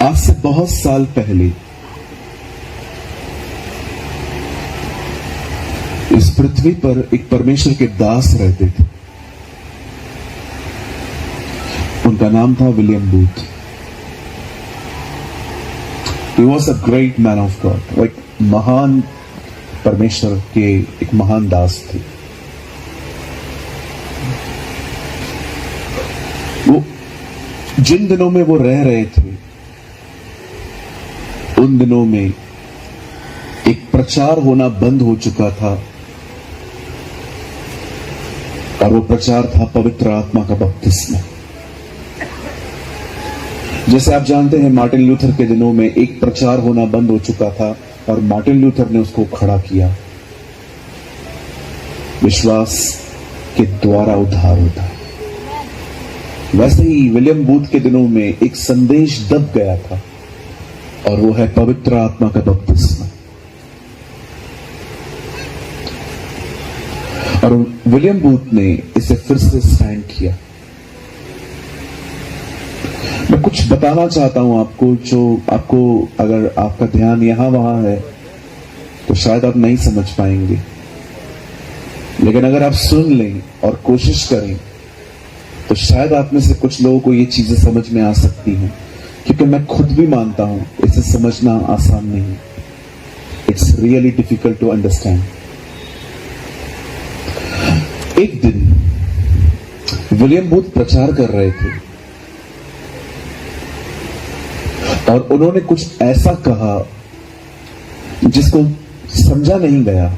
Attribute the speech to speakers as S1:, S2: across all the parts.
S1: आज से बहुत साल पहले इस पृथ्वी पर एक परमेश्वर के दास रहते थे। उनका नाम था William booth. He was a great man of God, वो एक महान परमेश्वर के एक महान दास थे। वो जिन दिनों में वो रह रहे थे, उन दिनों में एक प्रचार होना बंद हो चुका था, और वो प्रचार था पवित्र आत्मा का बपतिस्मा। जैसे आप जानते हैं, मार्टिन लूथर के दिनों में एक प्रचार होना बंद हो चुका था और मार्टिन लूथर ने उसको खड़ा किया। विश्वास के द्वारा उद्धार होता है। वैसे ही विलियम बूथ के दिनों में एक संदेश दब गया था, और वो है पवित्र आत्मा का बपतिस्मा। और विलियम बूथ ने इसे फिर से स्टैंड किया। मैं कुछ बताना चाहता हूं आपको, जो आपको, अगर आपका ध्यान यहां वहां है तो शायद आप नहीं समझ पाएंगे, लेकिन अगर आप सुन लें और कोशिश करें तो शायद आप में से कुछ लोगों को ये चीजें समझ में आ सकती हैं, क्योंकि मैं खुद भी मानता हूं इसे समझना आसान नहीं। It's really difficult to understand. एक दिन विलियम बूथ प्रचार कर रहे थे और उन्होंने कुछ ऐसा कहा जिसको समझा नहीं गया,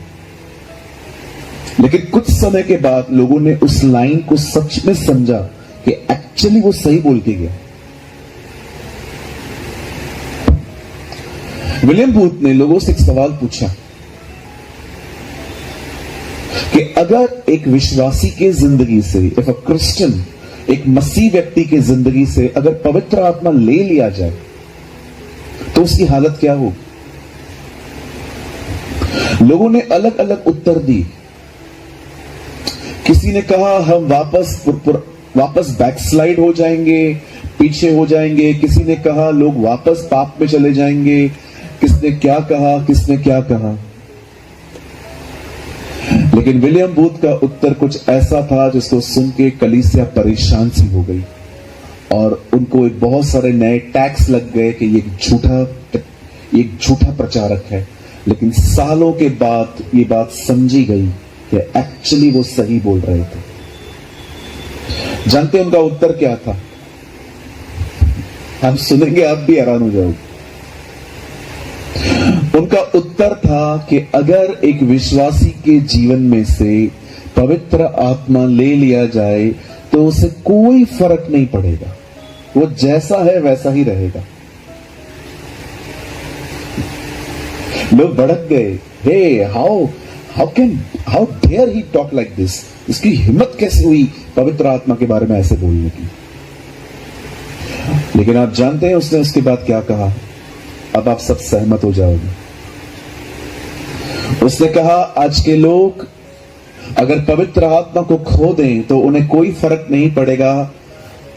S1: लेकिन कुछ समय के बाद लोगों ने उस लाइन को सच में समझा कि एक्चुअली वो सही बोल के गया। विलियम बूथ ने लोगों से एक सवाल पूछा कि अगर एक विश्वासी के जिंदगी से, इफ अ क्रिश्चियन, एक मसीह व्यक्ति के जिंदगी से अगर पवित्र आत्मा ले लिया जाए तो उसकी हालत क्या हो? लोगों ने अलग अलग उत्तर दी। किसी ने कहा हम वापस बैकस्लाइड हो जाएंगे, पीछे हो जाएंगे। किसी ने कहा लोग वापस पाप में चले जाएंगे। किसने क्या कहा। लेकिन विलियम बूथ का उत्तर कुछ ऐसा था जिसको सुन के कलीसिया परेशान सी हो गई, और उनको एक बहुत सारे नए टैक्स लग गए कि ये एक झूठा प्रचारक है। लेकिन सालों के बाद ये बात समझी गई कि एक्चुअली वो सही बोल रहे थे। जानते हैं उनका उत्तर क्या था? हम सुनेंगे, आप भी हैरान हो जाओगे। उनका उत्तर था कि अगर एक विश्वासी के जीवन में से पवित्र आत्मा ले लिया जाए तो उसे कोई फर्क नहीं पड़ेगा, वो जैसा है वैसा ही रहेगा। लोग भड़क गए। Hey, how dare he talk like this? इसकी हिम्मत कैसे हुई पवित्र आत्मा के बारे में ऐसे बोलने की? लेकिन आप जानते हैं उसने उसके बाद क्या कहा? अब आप सब सहमत हो जाओगे। उसने कहा, आज के लोग अगर पवित्र आत्मा को खो दें तो उन्हें कोई फर्क नहीं पड़ेगा,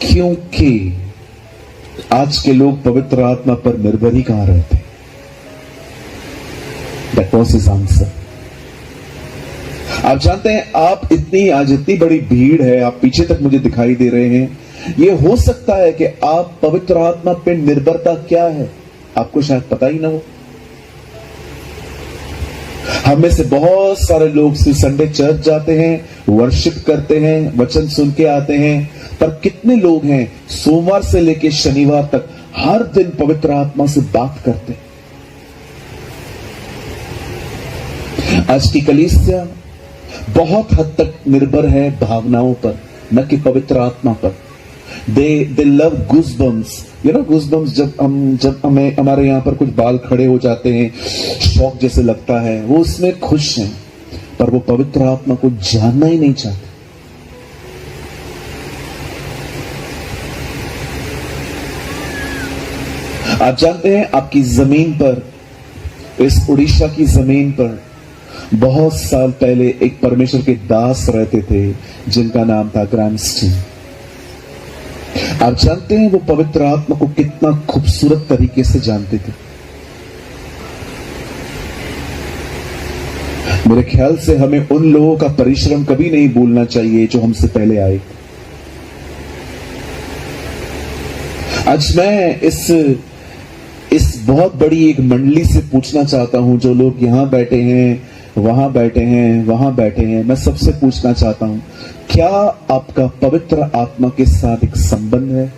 S1: क्योंकि आज के लोग पवित्र आत्मा पर निर्भर ही कहां रहते। That was his answer. आप जानते हैं, आज इतनी बड़ी भीड़ है, आप पीछे तक मुझे दिखाई दे रहे हैं। ये हो सकता है कि आप पवित्र आत्मा पे निर्भरता क्या है आपको शायद पता ही ना हो। हम में से बहुत सारे लोग संडे चर्च जाते हैं, वर्शिप करते हैं, वचन सुन के आते हैं, पर कितने लोग हैं सोमवार से लेकर शनिवार तक हर दिन पवित्र आत्मा से बात करते हैं? आज की कलीसिया बहुत हद तक निर्भर है भावनाओं पर, न कि पवित्र आत्मा पर। They love goosebumps, you know goosebumps। जब हमें हमारे यहाँ पर कुछ बाल खड़े हो जाते हैं, शौक जैसे लगता है, वो उसमें खुश हैं, पर वो पवित्र आत्मा को जानना ही नहीं चाहते। आप जानते हैं, आपकी जमीन पर, इस उड़ीसा की जमीन पर बहुत साल पहले एक परमेश्वर के दास रहते थे जिनका नाम था ग्राहम स्टीन। आप जानते हैं वो पवित्र आत्मा को कितना खूबसूरत तरीके से जानते थे। मेरे ख्याल से हमें उन लोगों का परिश्रम कभी नहीं भूलना चाहिए जो हमसे पहले आए। आज मैं इस बहुत बड़ी एक मंडली से पूछना चाहता हूं, जो लोग यहां बैठे हैं, वहां बैठे हैं, वहां बैठे हैं, मैं सबसे पूछना चाहता हूं, क्या आपका पवित्र आत्मा के साथ एक संबंध है?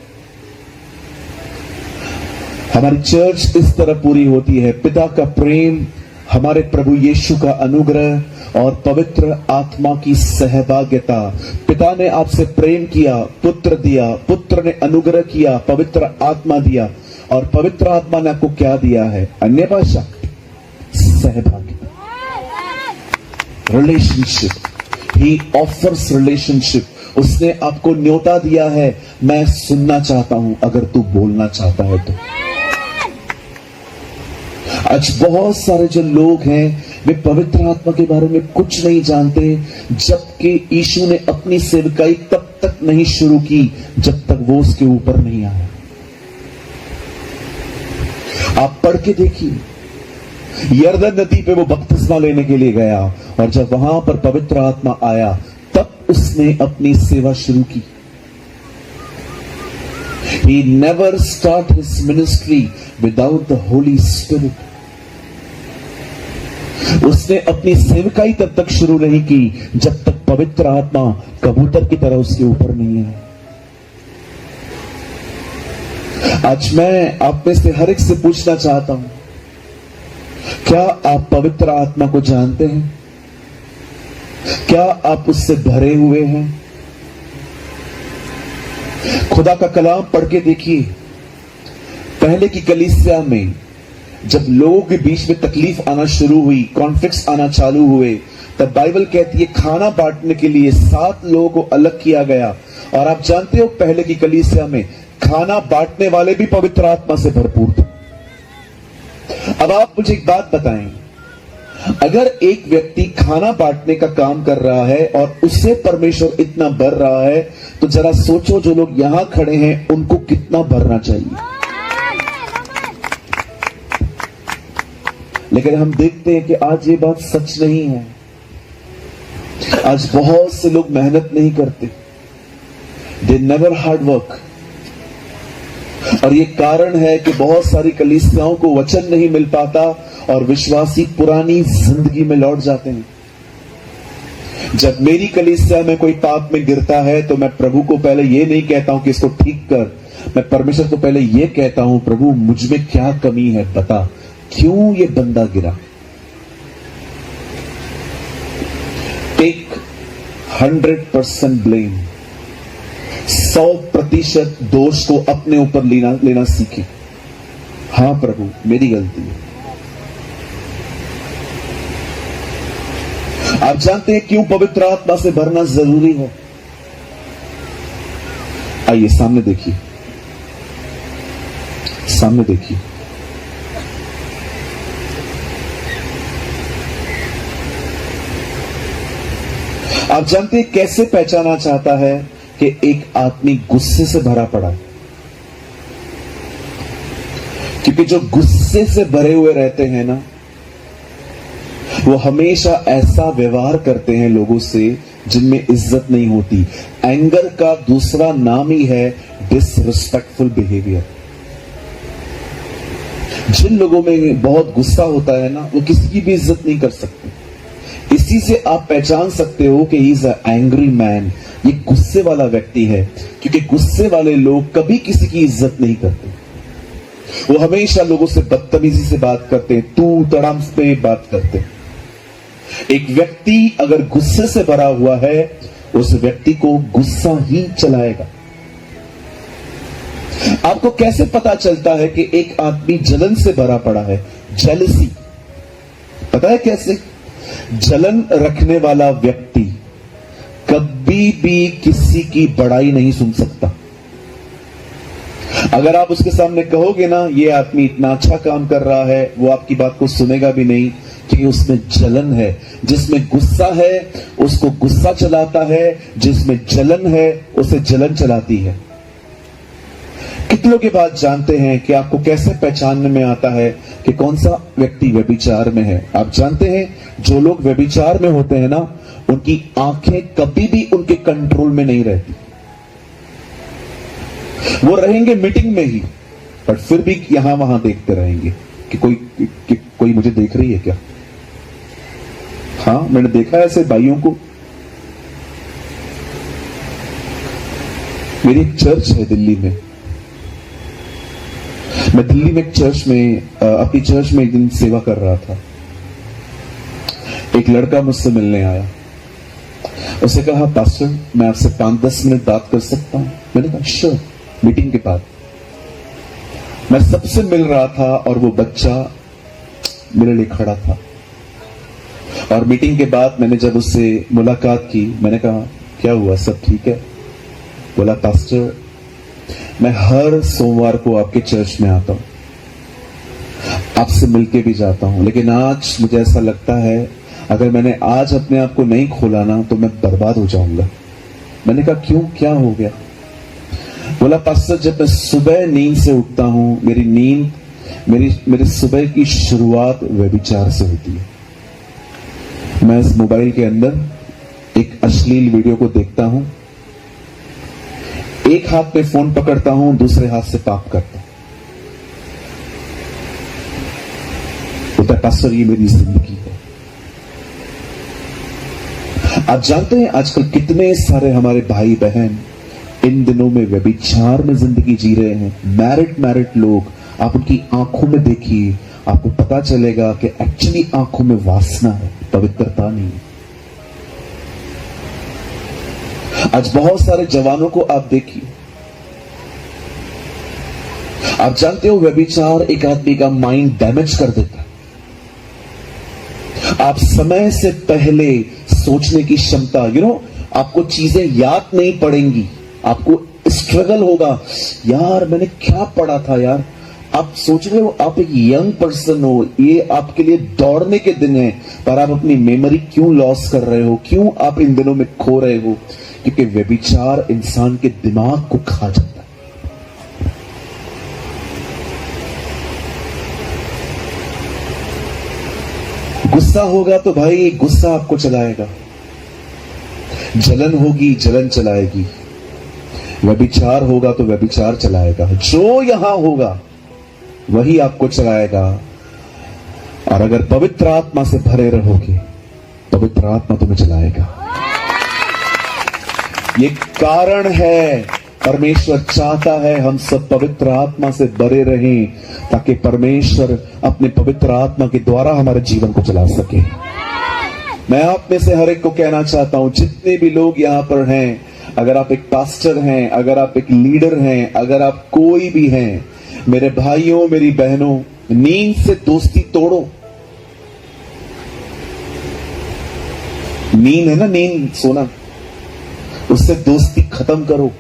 S1: हमारी चर्च इस तरह पूरी होती है, पिता का प्रेम, हमारे प्रभु यीशु का अनुग्रह और पवित्र आत्मा की सहभागिता। पिता ने आपसे प्रेम किया, पुत्र दिया, पुत्र ने अनुग्रह किया, पवित्र आत्मा दिया, और पवित्र आत्मा ने आपको क्या दिया है? अन्य भाषा, सहभागिता, रिलेशनशिप। ही ऑफर्स रिलेशनशिप। उसने आपको न्योता दिया है, मैं सुनना चाहता हूं अगर तू बोलना चाहता है तो। आज बहुत सारे जो लोग हैं वे पवित्र आत्मा के बारे में कुछ नहीं जानते, जबकि यीशु ने अपनी सेवकाई तब तक नहीं शुरू की जब तक वो उसके ऊपर नहीं आया। आप पढ़ के देखिए, यरदन नदी पे वो बपतिस्मा लेने के लिए गया, और जब वहां पर पवित्र आत्मा आया तब उसने अपनी सेवा शुरू की। He never start his ministry without the Holy Spirit. उसने अपनी सेवकाई तब तक शुरू नहीं की जब तक पवित्र आत्मा कबूतर की तरह उसके ऊपर नहीं आया। आज मैं आप में से हर एक से पूछना चाहता हूं, क्या आप पवित्र आत्मा को जानते हैं? क्या आप उससे भरे हुए हैं? खुदा का कलाम पढ़ के देखिए, पहले की कलीसिया में जब लोगों के बीच में तकलीफ आना शुरू हुई, कॉन्फ्लिक्ट्स आना चालू हुए, तब बाइबल कहती है खाना बांटने के लिए 7 लोगों को अलग किया गया। और आप जानते हो पहले की कलीसिया में खाना बांटने वाले भी पवित्र आत्मा से भरपूर थे। अब आप मुझे एक बात बताएं, अगर एक व्यक्ति खाना बांटने का काम कर रहा है और उससे परमेश्वर इतना भर रहा है, तो जरा सोचो जो लोग यहां खड़े हैं उनको कितना भरना चाहिए। लेकिन हम देखते हैं कि आज ये बात सच नहीं है। आज बहुत से लोग मेहनत नहीं करते, दे नेवर हार्ड वर्क, और ये कारण है कि बहुत सारी कलीसियाओं को वचन नहीं मिल पाता और विश्वासी पुरानी जिंदगी में लौट जाते हैं। जब मेरी कलीसिया में कोई पाप में गिरता है तो मैं प्रभु को पहले ये नहीं कहता हूं कि इसको ठीक कर, मैं परमेश्वर को पहले ये कहता हूं, प्रभु मुझ में क्या कमी है बता, क्यों ये बंदा गिरा। टेक 100% ब्लेम, 100% दोष को अपने ऊपर लेना सीखे। हां प्रभु मेरी गलती है। आप जानते हैं क्यों पवित्र आत्मा से भरना जरूरी है? आइए सामने देखिए, सामने देखिए। आप जानते हैं कैसे पहचाना चाहता है कि एक आदमी गुस्से से भरा पड़ा? क्योंकि जो गुस्से से भरे हुए रहते हैं ना, वो हमेशा ऐसा व्यवहार करते हैं लोगों से जिनमें इज्जत नहीं होती। एंगर का दूसरा नाम ही है डिसरिस्पेक्टफुल बिहेवियर। जिन लोगों में बहुत गुस्सा होता है ना, वो किसी की भी इज्जत नहीं कर सकते। इसी से आप पहचान सकते हो कि he is a angry man, ये गुस्से वाला व्यक्ति है, क्योंकि गुस्से वाले लोग कभी किसी की इज्जत नहीं करते। वो हमेशा लोगों से बदतमीजी से बात करते हैं, तू तड़ाम पे बात करते हैं। एक व्यक्ति अगर गुस्से से भरा हुआ है, उस व्यक्ति को गुस्सा ही चलाएगा। आपको कैसे पता चलता है कि एक आदमी जलन से भरा पड़ा है? जेलसी। पता है कैसे? जलन रखने वाला व्यक्ति कभी भी किसी की बड़ाई नहीं सुन सकता। अगर आप उसके सामने कहोगे ना ये आदमी इतना अच्छा काम कर रहा है, वो आपकी बात को सुनेगा भी नहीं, क्योंकि उसमें जलन है। जिसमें गुस्सा है उसको गुस्सा चलाता है, जिसमें जलन है उसे जलन चलाती है। कितनों की बात जानते हैं कि आपको कैसे पहचानने में आता है कि कौन सा व्यक्ति व्यभिचार में है? आप जानते हैं जो लोग व्यभिचार में होते हैं ना, उनकी आंखें कभी भी उनके कंट्रोल में नहीं रहती। वो रहेंगे मीटिंग में ही, पर फिर भी यहां वहां देखते रहेंगे कि कोई मुझे देख रही है क्या। हाँ, मैंने देखा है ऐसे भाइयों को। मेरी एक चर्च है दिल्ली में। मैं दिल्ली में एक चर्च में अपनी चर्च में एक दिन सेवा कर रहा था। एक लड़का मुझसे मिलने आया। उसे कहा, पास्टर मैं आपसे 5-10 मिनट बात कर सकता हूं? मैंने कहा श्योर। मीटिंग के बाद मैं सबसे मिल रहा था और वो बच्चा मेरे लिए खड़ा था। और मीटिंग के बाद मैंने जब उससे मुलाकात की, मैंने कहा क्या हुआ, सब ठीक है? बोला, पास्टर मैं हर सोमवार को आपके चर्च में आता हूं, आपसे मिलके भी जाता हूं, लेकिन आज मुझे ऐसा लगता है अगर मैंने आज अपने आप को नहीं खोला ना तो मैं बर्बाद हो जाऊंगा। मैंने कहा क्यों, क्या हो गया? बोला, पास्टर जब मैं सुबह नींद से उठता हूं, मेरी सुबह की शुरुआत व्यभिचार से होती है। मैं इस मोबाइल के अंदर एक अश्लील वीडियो को देखता हूं, एक हाथ में फोन पकड़ता हूं, दूसरे हाथ से पाप करता हूं। बोलता है, पास्टर ये मेरी जिंदगी है। आप जानते हैं आजकल कितने सारे हमारे भाई बहन इन दिनों में व्यभिचार में जिंदगी जी रहे हैं। मैरिड लोग, आप उनकी आंखों में देखिए, आपको पता चलेगा कि एक्चुअली आंखों में वासना है, पवित्रता नहीं है। आज बहुत सारे जवानों को आप देखिए, आप जानते हो व्यभिचार एक आदमी का माइंड डैमेज कर देता है। आप समय से पहले सोचने की क्षमता, आपको चीजें याद नहीं पड़ेंगी, आपको स्ट्रगल होगा, यार मैंने क्या पढ़ा था यार। आप सोच रहे हो आप एक यंग पर्सन हो, ये आपके लिए दौड़ने के दिन है, पर आप अपनी मेमोरी क्यों लॉस कर रहे हो, क्यों आप इन दिनों में खो रहे हो? क्योंकि व्यभिचार इंसान के दिमाग को खा जाता है। गुस्सा होगा तो भाई गुस्सा आपको चलाएगा, जलन होगी जलन चलाएगी, व्यभिचार होगा तो व्यभिचार चलाएगा। जो यहां होगा वही आपको चलाएगा। और अगर पवित्र आत्मा से भरे रहोगे, पवित्र आत्मा तुम्हें चलाएगा। ये कारण है, परमेश्वर चाहता है हम सब पवित्र आत्मा से भरे रहें, ताकि परमेश्वर अपने पवित्र आत्मा के द्वारा हमारे जीवन को चला सके। मैं आप में से हर एक को कहना चाहता हूं, जितने भी लोग यहां पर हैं, अगर आप एक पास्टर हैं, अगर आप एक लीडर हैं, अगर आप कोई भी हैं, मेरे भाइयों मेरी बहनों, नींद से दोस्ती तोड़ो। नींद है ना, नींद सोना, उससे दोस्ती खत्म करो।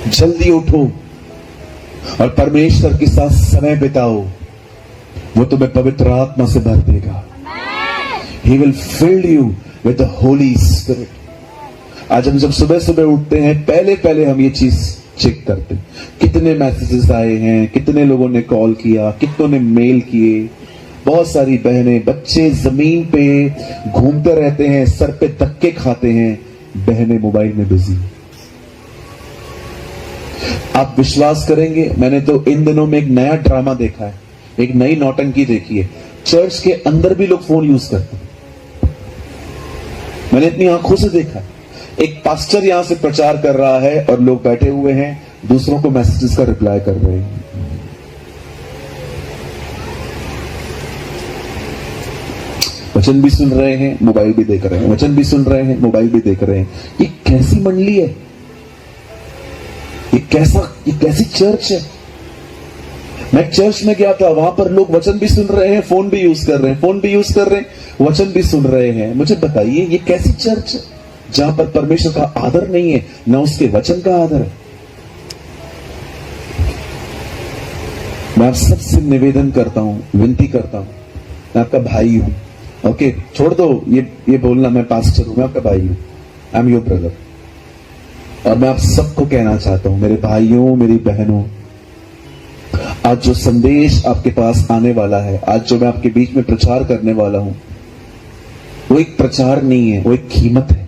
S1: जल्दी उठो और परमेश्वर के साथ समय बिताओ, वो तुम्हें पवित्र आत्मा से भर देगा। He will fill you with the Holy Spirit। आज हम जब सुबह सुबह उठते हैं, पहले हम ये चीज चेक करते हैं, कितने मैसेजेस आए हैं, कितने लोगों ने कॉल किया, कितनों ने मेल किए। बहुत सारी बहनें बच्चे जमीन पे घूमते रहते हैं, सर पे धक्के खाते हैं, बहनें मोबाइल में बिजी। आप विश्वास करेंगे, मैंने तो इन दिनों में एक नया ड्रामा देखा है, एक नई नौटंकी देखी है। चर्च के अंदर भी लोग फोन यूज करते हैं, मैंने अपनी आंखों से देखा। एक पास्टर यहां से प्रचार कर रहा है और लोग बैठे हुए हैं, दूसरों को मैसेजेस का रिप्लाई कर रहे हैं। वचन भी सुन रहे हैं, मोबाइल भी देख रहे हैं, वचन भी सुन रहे हैं, मोबाइल भी देख रहे हैं। ये कैसी मंडली है? ये कैसी चर्च है? मैं चर्च में गया था, वहां पर लोग वचन भी सुन रहे हैं, फोन भी यूज कर रहे हैं, फोन भी यूज कर रहे हैं, वचन भी सुन रहे हैं। मुझे बताइए ये कैसी चर्च है जहां पर परमेश्वर का आदर नहीं है, न उसके वचन का आदर है। मैं आप सबसे निवेदन करता हूं, विनती करता हूं, मैं आपका भाई हूं। ओके, छोड़ दो ये बोलना मैं पास्टर हूं, मैं आपका भाई हूं। I am your brother. और मैं आप सबको कहना चाहता हूं, मेरे भाइयों, मेरी बहनों, आज जो संदेश आपके पास आने वाला है, आज जो मैं आपके बीच में प्रचार करने वाला हूं, वो एक प्रचार नहीं है, वो एक कीमत है।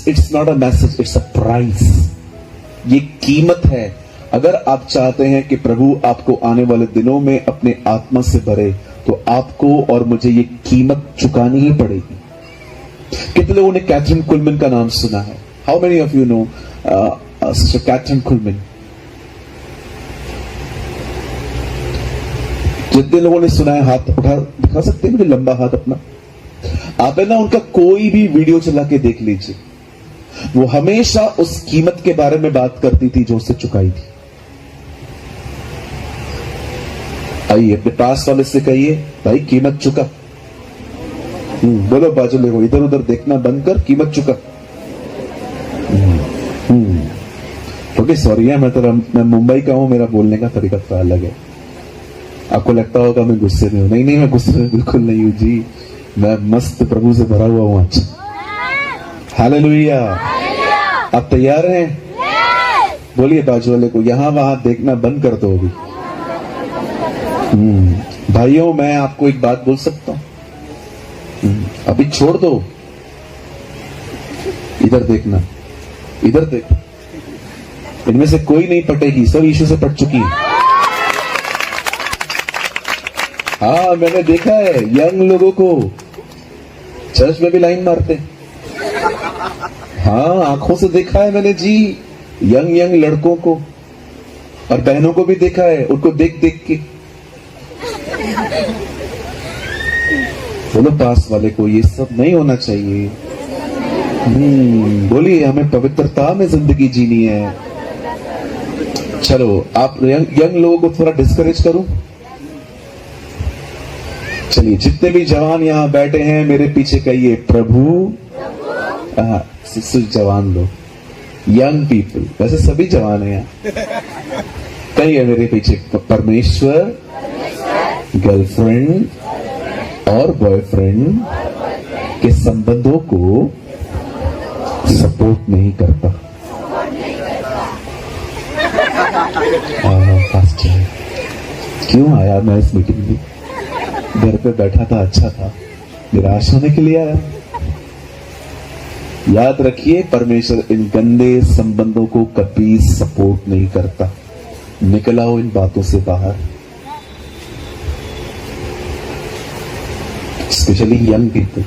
S1: It's not a message, it's a price. ये कीमत है। अगर आप चाहते हैं कि प्रभु आपको आने वाले दिनों में अपने आत्मा से भरे, तो आपको और मुझे ये कीमत चुकानी ही पड़ेगी। कितने लोगों ने कैथरीन कुलमैन का नाम सुना है? How many of you know sister Kathryn Kuhlman? जितने लोगों ने सुना है हाथ उठा दिखा सकते हैं मुझे, लंबा हाथ अपना। आप है ना, उनका कोई भी वीडियो चला के देख लीजिए, वो हमेशा उस कीमत के बारे में बात करती थी जो उससे चुकाई थी। आइए अपने पास वाले से कहिए, भाई कीमत चुका। बोलो बाजू ले, इधर उधर देखना बंद कर, कीमत चुका। ओके सॉरी है, मैं मुंबई का हूं, मेरा बोलने का तरीका थोड़ा अलग है। आपको लगता होगा मैं गुस्से में हूं। नहीं नहीं, मैं गुस्से में बिल्कुल नहीं हूं जी, मैं मस्त प्रभु से भरा हुआ हूं आज। हालेलुया। आप तैयार हैं? बोलिए बाजू वाले को, यहां वहां देखना बंद कर दो अभी। भाइयों, मैं आपको एक बात बोल सकता हूं, अभी छोड़ दो, इधर देखना, इधर देख। इनमें से कोई नहीं पटेगी, सब यीशु से पट चुकी है। हाँ, मैंने देखा है यंग लोगों को चर्च में भी लाइन मारते। हाँ, आंखों से देखा है मैंने जी, यंग लड़कों को और बहनों को भी देखा है, उनको देख देख के। बोलो पास वाले को, ये सब नहीं होना चाहिए। बोलिए, हमें पवित्रता में जिंदगी जीनी है। चलो, आप यंग लोगों को थोड़ा डिस्करेज करूं? चलिए, जितने भी जवान यहां बैठे हैं मेरे पीछे कहिए, प्रभु। जवान लोग, यंग पीपल, वैसे सभी जवान हैं यहाँ। कहिए मेरे पीछे, परमेश्वर गर्लफ्रेंड और बॉयफ्रेंड के संबंधों को सपोर्ट नहीं करता। क्यों आया मैं इस मीटिंग में? घर पे बैठा था, अच्छा था, निराश होने के लिए आया? याद रखिए, परमेश्वर इन गंदे संबंधों को कभी सपोर्ट नहीं करता। निकल आओ इन बातों से बाहर, स्पेशली यंग पीपल।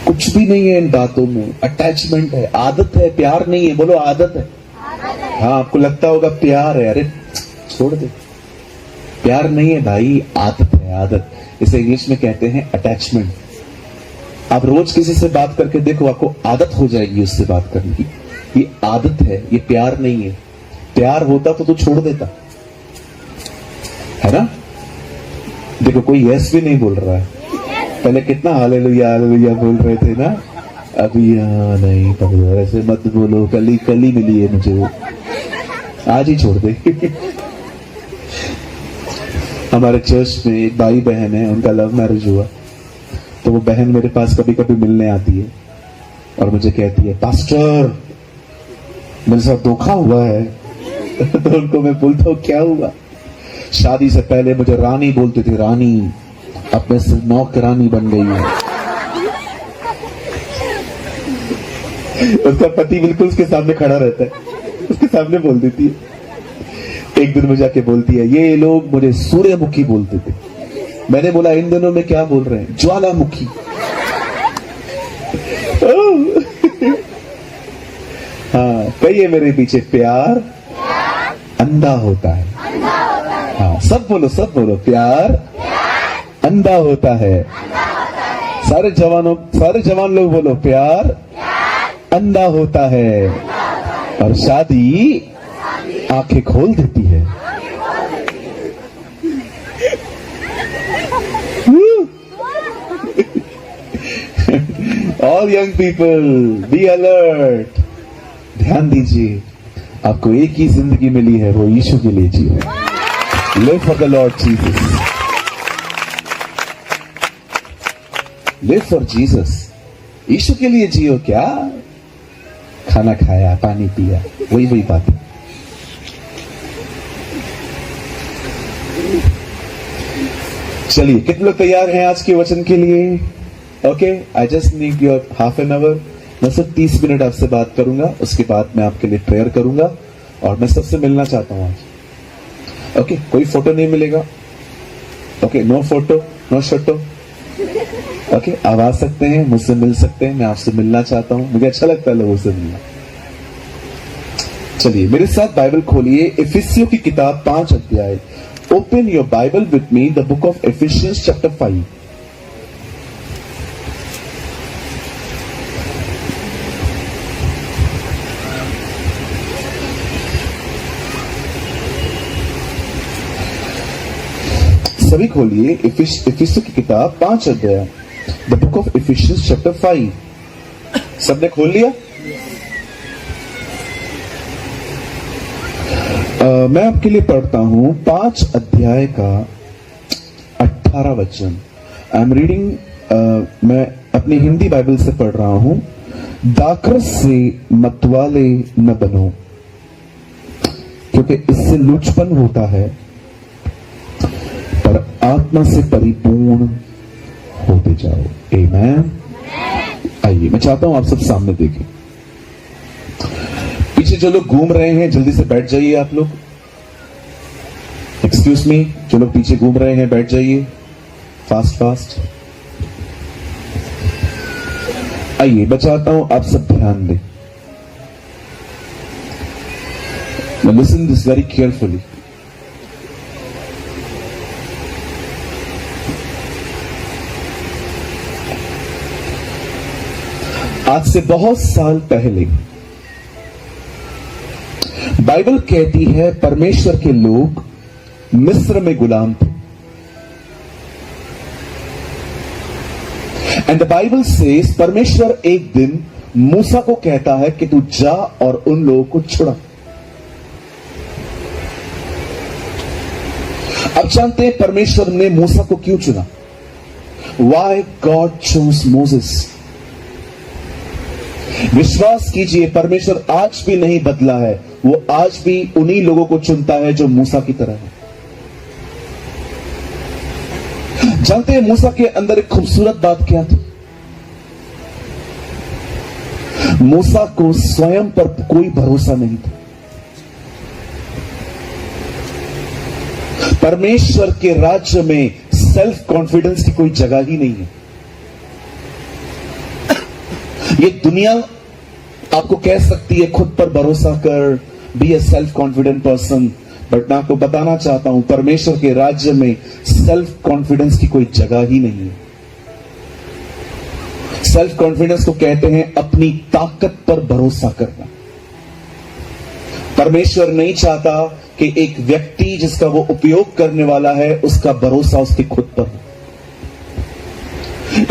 S1: कुछ भी नहीं है इन बातों में, अटैचमेंट है, आदत है, प्यार नहीं है। बोलो आदत है। हाँ, आपको लगता होगा प्यार है, अरे छोड़ दे, प्यार नहीं है भाई, आदत है, आदत। इसे इंग्लिश में कहते हैं अटैचमेंट। आप रोज किसी से बात करके देखो, आपको आदत हो जाएगी उससे बात करने की। ये आदत है, ये प्यार नहीं है। प्यार होता तो तू छोड़ देता, है ना? देखो, कोई यस भी नहीं बोल रहा है। पहले कितना हालेलुया हालेलुया बोल रहे थे ना, अभी यहाँ नहीं पकड़ो, ऐसे मत बोलो, कल ही मिली है मुझे वो, आज ही छोड़ दे। हमारे चर्च में एक भाई बहन है, उनका लव मैरिज हुआ, तो वो बहन मेरे पास कभी कभी मिलने आती है और मुझे कहती है, पास्टर मेरे साथ धोखा हुआ है। तो उनको मैं बोलता हूँ, क्या हुआ? शादी से पहले मुझे रानी बोलते थे, रानी, अब मैं सिर्फ नौकरानी बन गई हूं। उसका पति बिल्कुल उसके सामने खड़ा रहता है, उसके सामने बोल देती है। एक दिन मुझे आके बोलती है, ये लोग मुझे सूर्यमुखी बोलते थे। मैंने बोला, इन दिनों में क्या बोल रहे हैं? ज्वालामुखी। हाँ, कहिए मेरे पीछे, प्यार अंधा होता है। हाँ, सब बोलो, प्यार अंधा होता है। सारे जवान लोग बोलो, प्यार अंधा होता है और शादी आंखें खोल देती है। All young people, be alert. ध्यान दीजिए, आपको एक ही जिंदगी मिली है, वो यीशु के लिए जियो। Live for the lord Jesus, live for Jesus. यीशु के लिए जियो। क्या खाना खाया, पानी पिया, वही बात है। चलिए, कितने लोग तैयार हैं आज के वचन के लिए? Okay, I just need your half an hour. मैं सिर्फ 30 मिनट आपसे बात करूंगा, उसके बाद मैं आपके लिए प्रेयर करूंगा और मैं सबसे मिलना चाहता हूं आज। ओके, कोई फोटो नहीं मिलेगा। ओके, नो फोटो, नो शोटो। ओके, आप आ सकते हैं, मुझसे मिल सकते हैं, मैं आपसे मिलना चाहता हूं, मुझे अच्छा लगता है लोगों से मिलना। चलिए, मेरे साथ बाइबल खोलिए, इफिसियों की किताब 5 अध्याय। Open your Bible with me, the book of Ephesians chapter 5. सभी खोलिए इफिसियों की किताब 5 अध्याय, the book of Ephesians chapter 5। सबने खोल लिया? मैं आपके लिए पढ़ता हूं 5 अध्याय का 18 वचन। आई एम रीडिंग, मैं अपनी हिंदी बाइबल से पढ़ रहा हूं। दाखरस से मतवाले न बनो, क्योंकि इससे लुचपन होता है, पर आत्मा से परिपूर्ण होते जाओ। आमीन। आइए, मैं चाहता हूं आप सब सामने देखें। पीछे जो लोग घूम रहे हैं जल्दी से बैठ जाइए आप लोग। एक्सक्यूज मी, जो लोग पीछे घूम रहे हैं बैठ जाइए, फास्ट। आइए, मैं चाहता हूं आप सब ध्यान दें। Listen this very carefully. आज से बहुत साल पहले बाइबल कहती है परमेश्वर के लोग मिस्र में गुलाम थे। एंड द बाइबल सेज परमेश्वर एक दिन मूसा को कहता है कि तू जा और उन लोगों को छुड़ा। अब जानते हैं परमेश्वर ने मूसा को क्यों चुना? Why God chose Moses? विश्वास कीजिए, परमेश्वर आज भी नहीं बदला है। वो आज भी उन्हीं लोगों को चुनता है जो मूसा की तरह है। जानते हैं मूसा के अंदर एक खूबसूरत बात क्या थी? मूसा को स्वयं पर कोई भरोसा नहीं था। परमेश्वर के राज्य में सेल्फ कॉन्फिडेंस की कोई जगह ही नहीं है। ये दुनिया आपको कह सकती है खुद पर भरोसा कर, be a self confident person, but मैं आपको बताना चाहता हूं परमेश्वर के राज्य में सेल्फ कॉन्फिडेंस की कोई जगह ही नहीं है। सेल्फ कॉन्फिडेंस को कहते हैं अपनी ताकत पर भरोसा करना। परमेश्वर नहीं चाहता कि एक व्यक्ति जिसका वो उपयोग करने वाला है उसका भरोसा उसके खुद पर हो।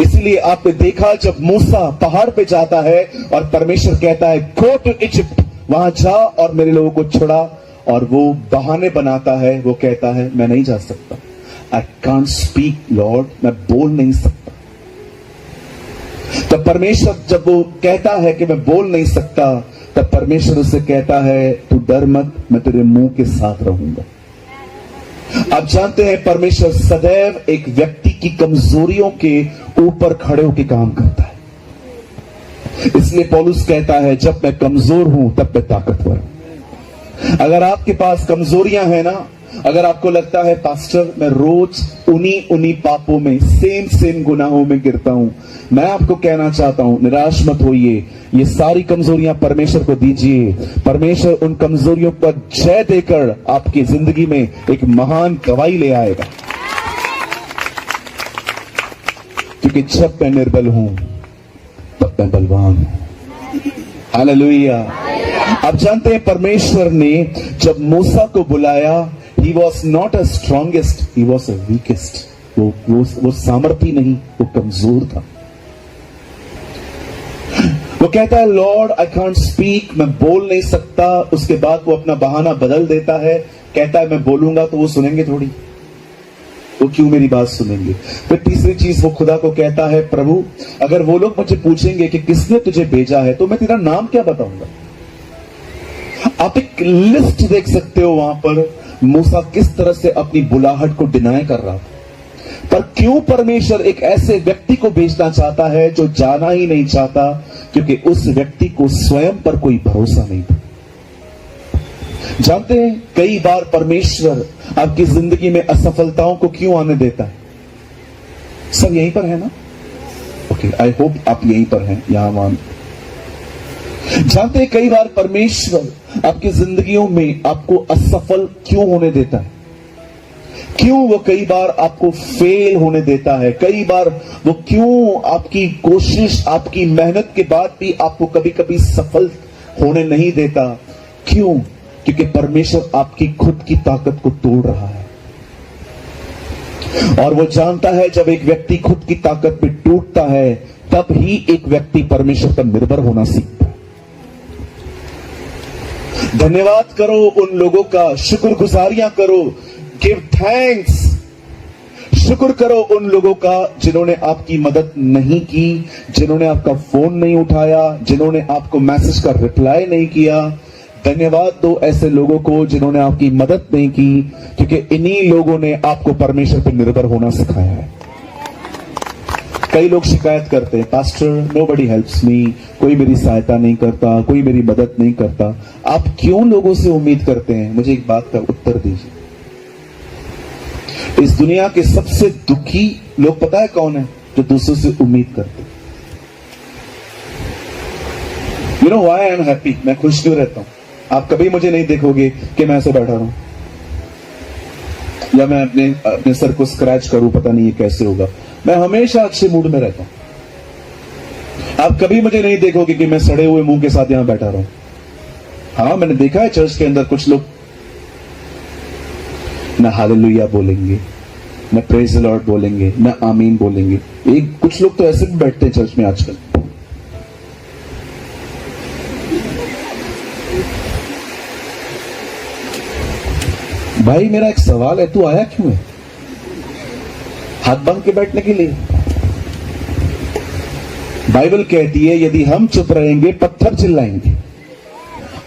S1: इसलिए आपने देखा जब मूसा पहाड़ पे जाता है और परमेश्वर कहता है गो टू इजिप्ट, वहां जा और मेरे लोगों को छुड़ा, और वो बहाने बनाता है, वो कहता है मैं नहीं जा सकता, आई कांट स्पीक लॉर्ड, मैं बोल नहीं सकता। तब परमेश्वर जब वो कहता है कि मैं बोल नहीं सकता, तब परमेश्वर उसे कहता है तू डर मत, मैं तेरे मुंह के साथ रहूंगा। आप जानते हैं परमेश्वर सदैव एक व्यक्ति की कमजोरियों के ऊपर खड़े होकर काम करता है। इसलिए पौलुस कहता है जब मैं कमजोर हूं तब मैं ताकतवर हूं। अगर आपके पास कमजोरियां हैं ना, अगर आपको लगता है पास्टर मैं रोज उन्हीं पापों में सेम गुनाहों में गिरता हूं, मैं आपको कहना चाहता हूं निराश मत होइए। ये सारी कमजोरियां परमेश्वर को दीजिए। परमेश्वर उन कमजोरियों पर जय देकर आपकी जिंदगी में एक महान गवाही ले आएगा। क्योंकि जब मैं निर्बल हूं तब मैं बलवान हूं। हालेलुया। आप जानते हैं परमेश्वर ने जब मूसा को बुलाया, he was not a strongest, he was a weakest। वो सामर्थी नहीं, वो कमजोर था। वो कहता है लॉर्ड आई कांट स्पीक, मैं बोल नहीं सकता। उसके बाद वो अपना बहाना बदल देता है, कहता है मैं बोलूंगा तो वो सुनेंगे थोड़ी। वो क्यों मेरी बात सुनेंगे? फिर तीसरी चीज वो खुदा को कहता है, प्रभु अगर वो लोग मुझे पूछेंगे कि किसने तुझे भेजा है तो मैं तेरा नाम क्या बताऊंगा? आप एक लिस्ट देख सकते हो वहां पर मूसा किस तरह से अपनी बुलाहट को डिनाई कर रहा था। पर क्यों परमेश्वर एक ऐसे व्यक्ति को भेजना चाहता है जो जाना ही नहीं चाहता? क्योंकि उस व्यक्ति को स्वयं पर कोई भरोसा नहीं था। जानते हैं कई बार परमेश्वर आपकी जिंदगी में असफलताओं को क्यों आने देता है? सब यहीं पर है ना? ओके, आई होप आप यहीं पर हैं, यहां वहां। जानते हैं कई बार परमेश्वर आपकी जिंदगियों में आपको असफल क्यों होने देता है? क्यों वो कई बार आपको फेल होने देता है? कई बार वो क्यों आपकी कोशिश, आपकी मेहनत के बाद भी आपको कभी कभी सफल होने नहीं देता? क्यों? क्योंकि परमेश्वर आपकी खुद की ताकत को तोड़ रहा है। और वो जानता है जब एक व्यक्ति खुद की ताकत में टूटता है तब ही एक व्यक्ति परमेश्वर पर निर्भर होना सीखता है। धन्यवाद करो उन लोगों का, शुक्रगुजारियां करो, गिव थैंक्स। शुक्र करो उन लोगों का जिन्होंने आपकी मदद नहीं की, जिन्होंने आपका फोन नहीं उठाया, जिन्होंने आपको मैसेज का रिप्लाई नहीं किया। धन्यवाद दो ऐसे लोगों को जिन्होंने आपकी मदद नहीं की, क्योंकि इन्हीं लोगों ने आपको परमेश्वर पर निर्भर होना सिखाया है। कई लोग शिकायत करते हैं, पास्टर नोबडी हेल्प्स मी, कोई मेरी सहायता नहीं करता, कोई मेरी मदद नहीं करता। आप क्यों लोगों से उम्मीद करते हैं? मुझे एक बात का उत्तर दीजिए। इस दुनिया के सबसे दुखी लोग पता है कौन है? जो दूसरों से उम्मीद करते हैं। You know why I am happy? मैं खुश क्यों रहता हूं? आप कभी मुझे नहीं देखोगे कि मैं ऐसे बैठा रहूं या मैं अपने सर को स्क्रैच करूं, पता नहीं ये कैसे होगा। मैं हमेशा अच्छे मूड में रहता हूं। आप कभी मुझे नहीं देखोगे कि मैं सड़े हुए मुंह के साथ यहां बैठा रहूं। हाँ, मैंने देखा है चर्च के अंदर कुछ लोग न हालेलुया बोलेंगे, न प्रेज द लॉर्ड बोलेंगे, न आमीन बोलेंगे। कुछ लोग तो ऐसे भी बैठते हैं चर्च में आजकल। भाई मेरा एक सवाल है, तू आया क्यों है? हाथ बांध के बैठने के लिए? बाइबल कहती है यदि हम चुप रहेंगे पत्थर चिल्लाएंगे।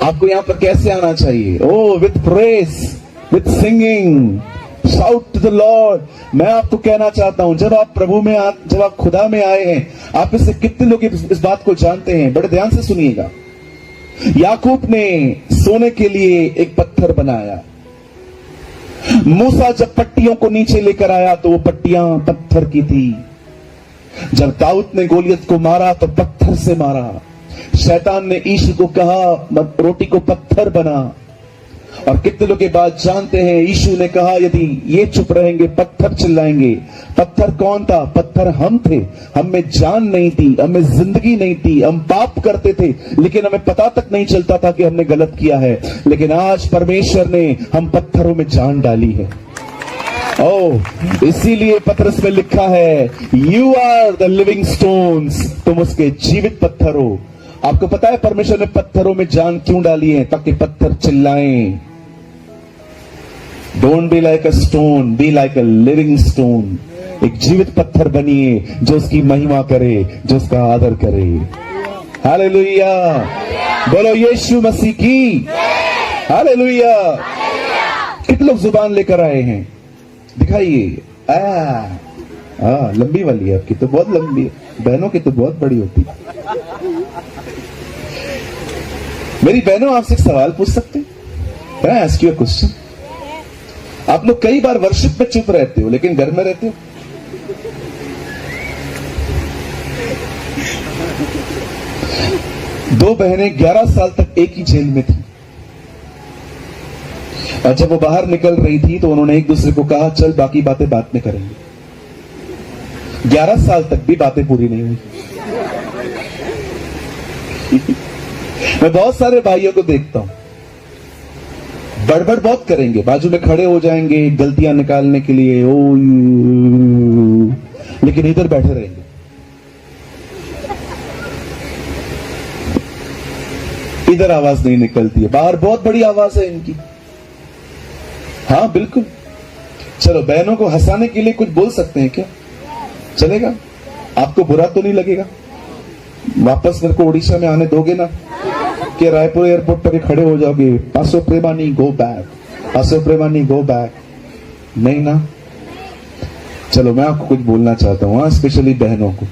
S1: आपको यहां पर कैसे आना चाहिए? Oh with praise, with singing, shout to the Lord. मैं आपको कहना चाहता हूं जब आप प्रभु में जब आप खुदा में आए हैं, आप इससे कितने लोग इस बात को जानते हैं? बड़े ध्यान से सुनिएगा। याकूब ने सोने के लिए एक पत्थर बनाया। मूसा जब पट्टियों को नीचे लेकर आया तो वो पट्टियां पत्थर की थी। जब दाऊद ने गोलियत को मारा तो पत्थर से मारा। शैतान ने यीशु को कहा रोटी को पत्थर बना, और कितने लोग के बाद जानते हैं यीशु ने कहा यदि ये चुप रहेंगे पत्थर चिल्लाएंगे। पत्थर कौन था? पत्थर हम थे। हम में जान नहीं थी, हमें जिंदगी नहीं थी, हम पाप करते थे लेकिन हमें पता तक नहीं चलता था कि हमने गलत किया है। लेकिन आज परमेश्वर ने हम पत्थरों में जान डाली है। इसीलिए पतरस में लिखा है you are the living stones, तुम उसके जीवित पत्थर हो। आपको पता है परमेश्वर ने पत्थरों में जान क्यों डाली है? ताकि पत्थर चिल्लाएं। Don't be like a stone, be like a living stone. एक जीवित पत्थर बनिए जो उसकी महिमा करे, जो उसका आदर करे। हालेलुया, बोलो यीशु मसीह की हालेलुया। कितने लोग जुबान लेकर आए हैं? दिखाइए। लंबी वाली है आपकी तो बहुत लंबी है, बहनों की तो बहुत बड़ी होती है। मेरी बहनों आपसे एक सवाल पूछ सकते हैं? Can I ask you a question? आप लोग कई बार वर्शिप में चुप रहते हो लेकिन घर में रहते हो। दो बहनें 11 साल तक एक ही जेल में थी, और जब वो बाहर निकल रही थी तो उन्होंने एक दूसरे को कहा चल बाकी बातें बाद में करेंगे। 11 साल तक भी बातें पूरी नहीं हुई। मैं बहुत सारे भाइयों को देखता हूं, बड़बड़ बहुत करेंगे, बाजू में खड़े हो जाएंगे गलतियां निकालने के लिए, लेकिन इधर बैठे रहेंगे। इधर आवाज नहीं निकलती है, बाहर बहुत बड़ी आवाज है इनकी। हाँ बिल्कुल, चलो बहनों को हंसाने के लिए कुछ बोल सकते हैं क्या? चलेगा? आपको बुरा तो नहीं लगेगा? वापस मेरे को उड़ीसा में आने दोगे ना कि रायपुर एयरपोर्ट पर खड़े हो जाओगे, पासो प्रेमानी गो बैक, पासो प्रेमानी गो बैक? नहीं ना? चलो मैं आपको कुछ बोलना चाहता हूं, स्पेशली बहनों को।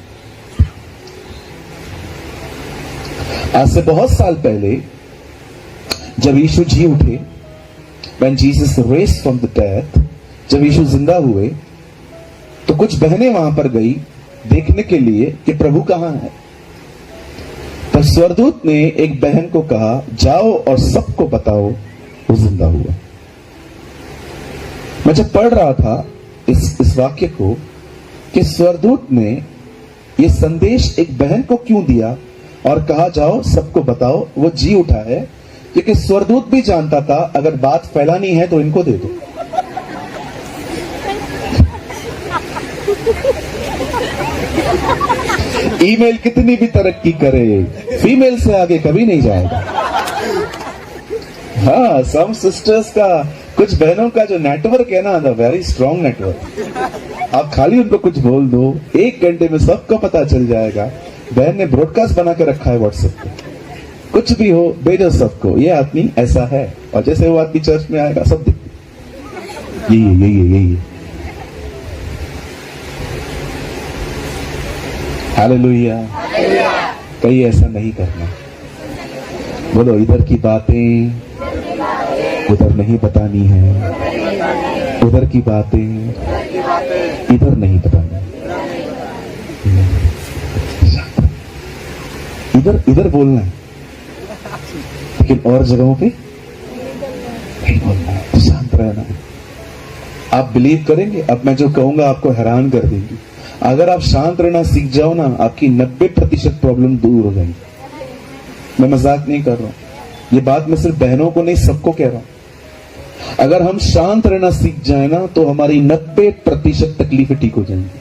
S1: आज से बहुत साल पहले जब यीशु जी उठे, when Jesus raised from the death, जब यीशु जिंदा हुए, तो कुछ बहनें वहां पर गई देखने के लिए कि प्रभु कहां है। तब स्वर्गदूत ने एक बहन को कहा, जाओ और सबको बताओ वो जिंदा हुआ। मैं जब पढ़ रहा था इस वाक्य को कि स्वर्गदूत ने ये संदेश एक बहन को क्यों दिया और कहा जाओ सबको बताओ वो जी उठा है, क्योंकि स्वर्गदूत भी जानता था अगर बात फैलानी है तो इनको दे दो। ईमेल कितनी भी तरक्की करे, फीमेल से आगे कभी नहीं जाएगा। हाँ, सम सिस्टर्स का, कुछ बहनों का जो नेटवर्क है ना, वेरी स्ट्रॉन्ग नेटवर्क। आप खाली उनको कुछ बोल दो, 1 घंटे में सबको पता चल जाएगा। बहन ने ब्रॉडकास्ट बना के रखा है व्हाट्सएप पे, कुछ भी हो भेजो सबको, ये आदमी ऐसा है। और जैसे वो आदमी चर्च में आएगा सब यही हालेलुया। कहीं ऐसा नहीं करना। बोलो, इधर की बातें उधर नहीं बतानी है, उधर की बातें इधर नहीं बतानी। इधर बोलना है, लेकिन और जगहों पे नहीं बोलना है, शांत रहना है। आप बिलीव करेंगे, अब मैं जो कहूंगा आपको हैरान कर देंगे। अगर आप शांत रहना सीख जाओ ना, आपकी 90% प्रॉब्लम दूर हो जाएगी। मैं मजाक नहीं कर रहा हूं, ये बात मैं सिर्फ बहनों को नहीं सबको कह रहा हूं। अगर हम शांत रहना सीख जाए ना तो हमारी 90% तकलीफें ठीक हो जाएंगी।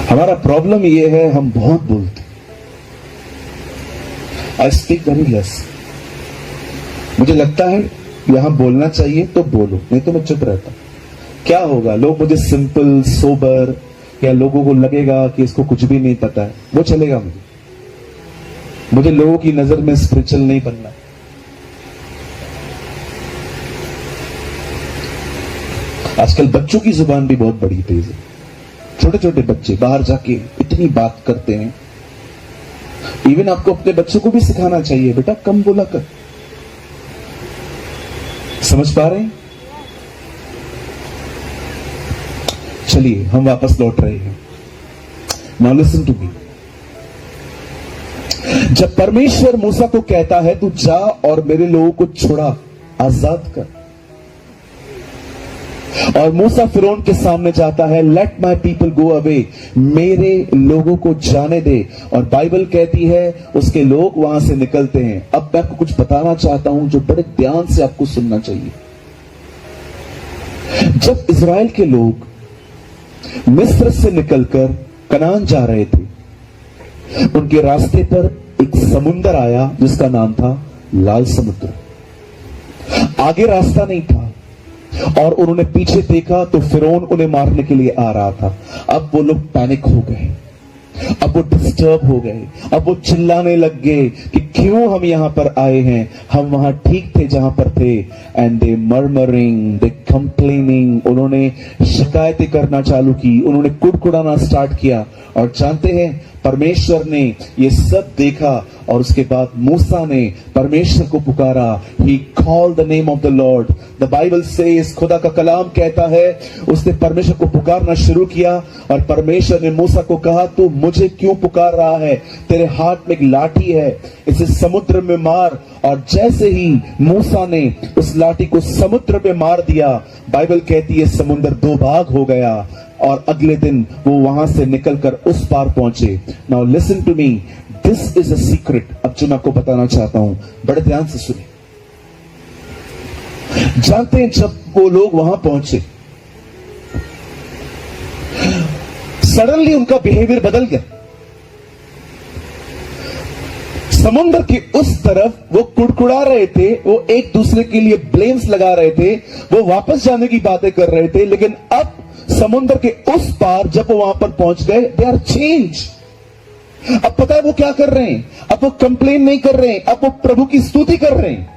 S1: हमारा प्रॉब्लम ये है, हम बहुत बोलते। I speak very less. मुझे लगता है यहां बोलना चाहिए तो बोलो, नहीं तो मैं चुप रहता। क्या होगा, लोग मुझे सिंपल सोबर, या लोगों को लगेगा कि इसको कुछ भी नहीं पता है, वो चलेगा। मुझे लोगों की नजर में स्पिरिचुअल नहीं बनना। आजकल बच्चों की जुबान भी बहुत बड़ी तेज है। छोटे छोटे बच्चे बाहर जाके इतनी बात करते हैं। इवन आपको अपने बच्चों को भी सिखाना चाहिए, बेटा कम बोला कर। समझ पा रहे हैं? चलिए हम वापस लौट रहे हैं। Now listen to me. जब परमेश्वर मूसा को कहता है तू जा और मेरे लोगों को छुड़ा, आजाद कर, और मूसा फिरौन के सामने जाता है, let my people go away, मेरे लोगों को जाने दे। और बाइबल कहती है उसके लोग वहां से निकलते हैं। अब मैं आपको कुछ बताना चाहता हूं जो बड़े ध्यान से आपको सुनना चाहिए। जब इजराइल के लोग मिस्र से निकलकर कनान जा रहे थे, उनके रास्ते पर एक समुंदर आया जिसका नाम था लाल समुद्र। आगे रास्ता नहीं था और उन्होंने पीछे देखा तो फिरौन उन्हें मारने के लिए आ रहा था। अब वो लोग पैनिक हो गए, अब वो डिस्टर्ब हो गए, अब वो चिल्लाने लग गए कि क्यों हम यहां पर आए हैं, हम वहां ठीक थे जहां पर थे। And they murmuring, they complaining, उन्होंने शिकायतें करना चालू की, उन्होंने कुड़कुड़ाना स्टार्ट किया। और जानते हैं परमेश्वर ने ये सब देखा और उसके बाद मूसा ने परमेश्वर को पुकारा। He called the name of the Lord. The Bible says, खुदा का कलाम कहता है उसने परमेश्वर को पुकारना शुरू किया और परमेश्वर ने मूसा को कहा तू मुझे क्यों पुकार रहा है, तेरे हाथ में एक लाठी है, इसे समुद्र में मार। और जैसे ही मूसा ने उस लाठी को समुद्र में मार दिया, बाइबल कहती है समुद्र 2 भाग हो गया और अगले दिन वो वहां से निकलकर उस पार पहुंचे। Now listen to me, this is a secret. अब जो मैं आपको बताना चाहता हूं, बड़े ध्यान से सुनिए। जानते हैं जब वो लोग वहां पहुंचे, सडनली उनका बिहेवियर बदल गया। समुद्र के उस तरफ वो कुड़कुड़ा रहे थे, वो एक दूसरे के लिए ब्लेम्स लगा रहे थे, वो वापस जाने की बातें कर रहे थे। लेकिन अब समुद्र के उस पार जब वो वहां पर पहुंच गए, दे आर चेंज। अब पता है वो क्या कर रहे हैं? अब वो कंप्लेन नहीं कर रहे हैं, अब वो प्रभु की स्तुति कर रहे हैं,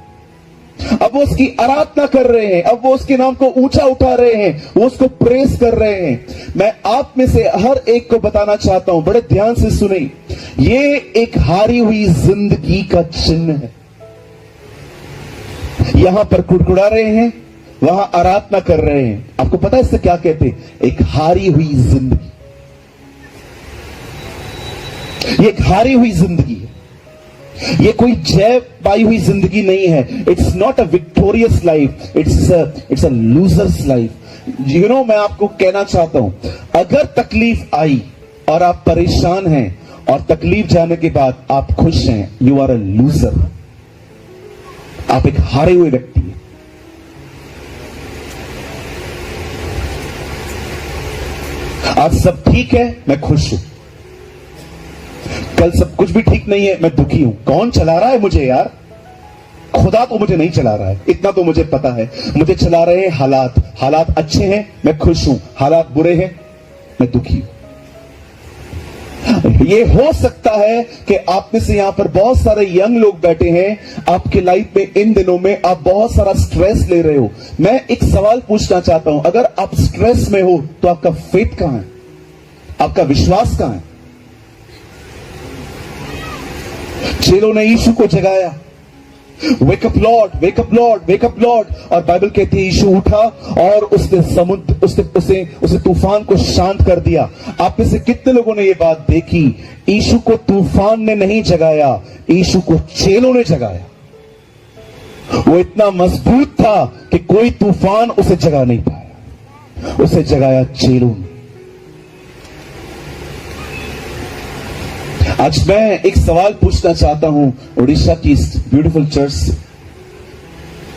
S1: अब वो उसकी आराधना कर रहे हैं, अब वो उसके नाम को ऊंचा उठा रहे हैं, वो उसको प्रेस कर रहे हैं। मैं आप में से हर एक को बताना चाहता हूं, बड़े ध्यान से सुने, ये एक हारी हुई जिंदगी का चिन्ह है। यहां पर कुड़कुड़ा रहे हैं, वहां आराधना कर रहे हैं। आपको पता है इससे क्या कहते हैं? एक हारी हुई जिंदगी। ये एक हारी हुई जिंदगी है, ये कोई जय पाई हुई जिंदगी नहीं है। It's not a victorious life, it's a losers life. You know, मैं आपको कहना चाहता हूं, अगर तकलीफ आई और आप परेशान हैं और तकलीफ जाने के बाद आप खुश हैं, यू आर अ लूजर। आप एक हारे हुए व्यक्ति हैं। आज सब ठीक है, मैं खुश हूं। कल सब कुछ भी ठीक नहीं है, मैं दुखी हूं। कौन चला रहा है मुझे यार? खुदा तो मुझे नहीं चला रहा है, इतना तो मुझे पता है। मुझे चला रहे हैं हालात। हालात अच्छे हैं, मैं खुश हूं। हालात बुरे हैं, मैं दुखी हूं। ये हो सकता है कि आप में से यहां पर बहुत सारे यंग लोग बैठे हैं, आपके लाइफ में इन दिनों में आप बहुत सारा स्ट्रेस ले रहे हो। मैं एक सवाल पूछना चाहता हूं, अगर आप स्ट्रेस में हो तो आपका फेथ कहां है? आपका विश्वास कहां है? चेलों ने यीशु को जगाया, wake up Lord, wake up Lord, wake up Lord. और बाइबल कहती है यीशु उठा और उसने समुद्र उसे तूफान को शांत कर दिया। आप में से कितने लोगों ने यह बात देखी? यीशु को तूफान ने नहीं जगाया, यीशु को चेलों ने जगाया। वो इतना मजबूत था कि कोई तूफान उसे जगा नहीं पाया, उसे जगाया चेलों ने। आज मैं एक सवाल पूछना चाहता हूं उड़ीसा की इस ब्यूटीफुल चर्च से।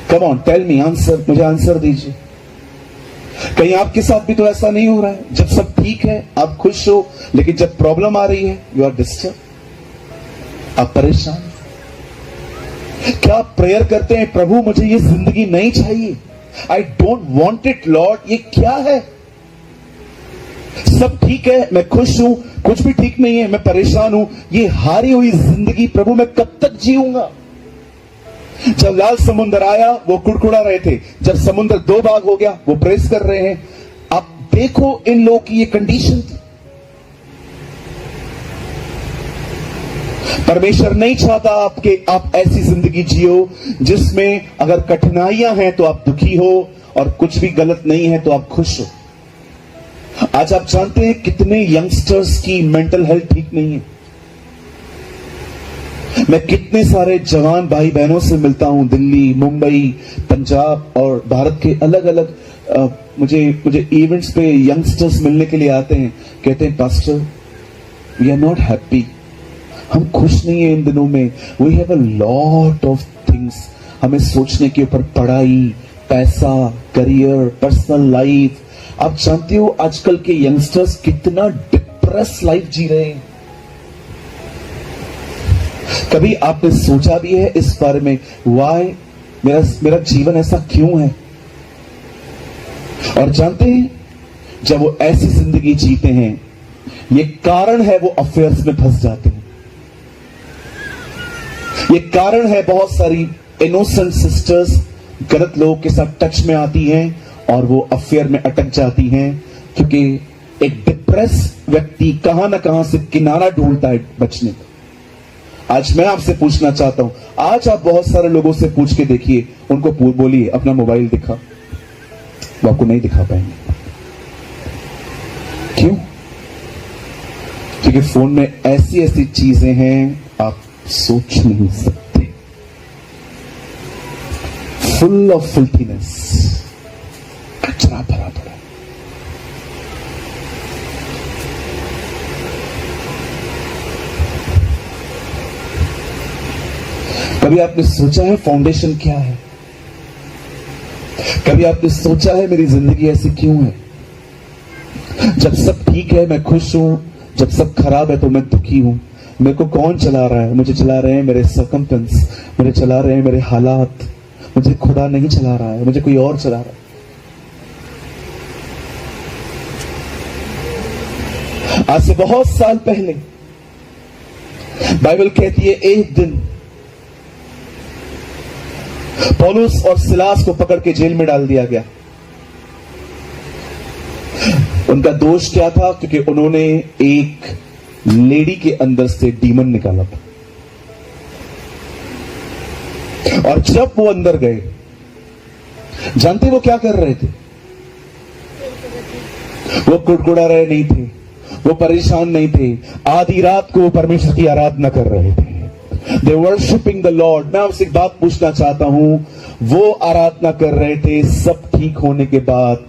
S1: Come on, tell me, answer, मुझे आंसर दीजिए। कहीं आपके साथ भी तो ऐसा नहीं हो रहा है? जब सब ठीक है आप खुश हो, लेकिन जब प्रॉब्लम आ रही है यू आर डिस्टर्ब, आप परेशान। क्या आप प्रेयर करते हैं, प्रभु मुझे ये जिंदगी नहीं चाहिए, I don't want it Lord? ये क्या है? सब ठीक है, मैं खुश हूं, कुछ भी ठीक नहीं है, मैं परेशान हूं। ये हारी हुई जिंदगी प्रभु मैं कब तक जीऊंगा? जब लाल समुद्र आया वो कुड़कुड़ा रहे थे, जब समुद्र दो भाग हो गया वो प्रेस कर रहे हैं। आप देखो इन लोगों की ये कंडीशन थी। परमेश्वर नहीं चाहता आप ऐसी जिंदगी जियो जिसमें अगर कठिनाइयां हैं तो आप दुखी हो और कुछ भी गलत नहीं है तो आप खुश हो। आज आप जानते हैं कितने यंगस्टर्स की मेंटल हेल्थ ठीक नहीं है। मैं कितने सारे जवान भाई बहनों से मिलता हूं, दिल्ली, मुंबई, पंजाब और भारत के अलग अलग मुझे इवेंट्स पे यंगस्टर्स मिलने के लिए आते हैं। कहते हैं pastor we are not happy, हम खुश नहीं है इन दिनों में। We have a lot of things, हमें सोचने के ऊपर, पढ़ाई, पैसा, करियर, पर्सनल लाइफ। आप जानते हो आजकल के यंगस्टर्स कितना डिप्रेस लाइफ जी रहे हैं। कभी आपने सोचा भी है इस बारे में, वाई मेरा जीवन ऐसा क्यों है? और जानते हैं जब वो ऐसी जिंदगी जीते हैं, ये कारण है वो अफेयर्स में फंस जाते हैं। ये कारण है बहुत सारी इनोसेंट सिस्टर्स गलत लोगों के साथ टच में आती हैं और वो अफेयर में अटक जाती हैं, क्योंकि एक डिप्रेस व्यक्ति कहां ना कहां से किनारा ढूंढता है बचने का। आज मैं आपसे पूछना चाहता हूं, आज आप बहुत सारे लोगों से पूछ के देखिए, उनको बोलिए अपना मोबाइल दिखा, वो आपको नहीं दिखा पाएंगे। क्यों? क्योंकि फोन में ऐसी ऐसी चीजें हैं आप सोच नहीं सकते। फुल ऑफ फिल्थीनेस, कचरा भरा पड़ा। कभी आपने सोचा है फाउंडेशन क्या है? कभी आपने सोचा है मेरी जिंदगी ऐसी क्यों है? जब सब ठीक है मैं खुश हूं, जब सब खराब है तो मैं दुखी हूं। मेरे को कौन चला रहा है? मुझे चला रहे हैं मेरे सर्कमस्टेंस, मुझे चला रहे हैं मेरे हालात, मुझे खुदा नहीं चला रहा है, मुझे कोई और चला रहा है। आज से बहुत साल पहले बाइबल कहती है एक दिन पौलुस और सिलास को पकड़ के जेल में डाल दिया गया। उनका दोष क्या था? क्योंकि उन्होंने एक लेडी के अंदर से डीमन निकाला था। और जब वो अंदर गए, जानते वो क्या कर रहे थे? वो कुड़कुड़ा रहे नहीं थे, वो परेशान नहीं थे। आधी रात को वो परमेश्वर की आराधना कर रहे थे। They worshiping the Lord। मैं आपसे एक बात पूछना चाहता हूं, वो आराधना कर रहे थे सब ठीक होने के बाद,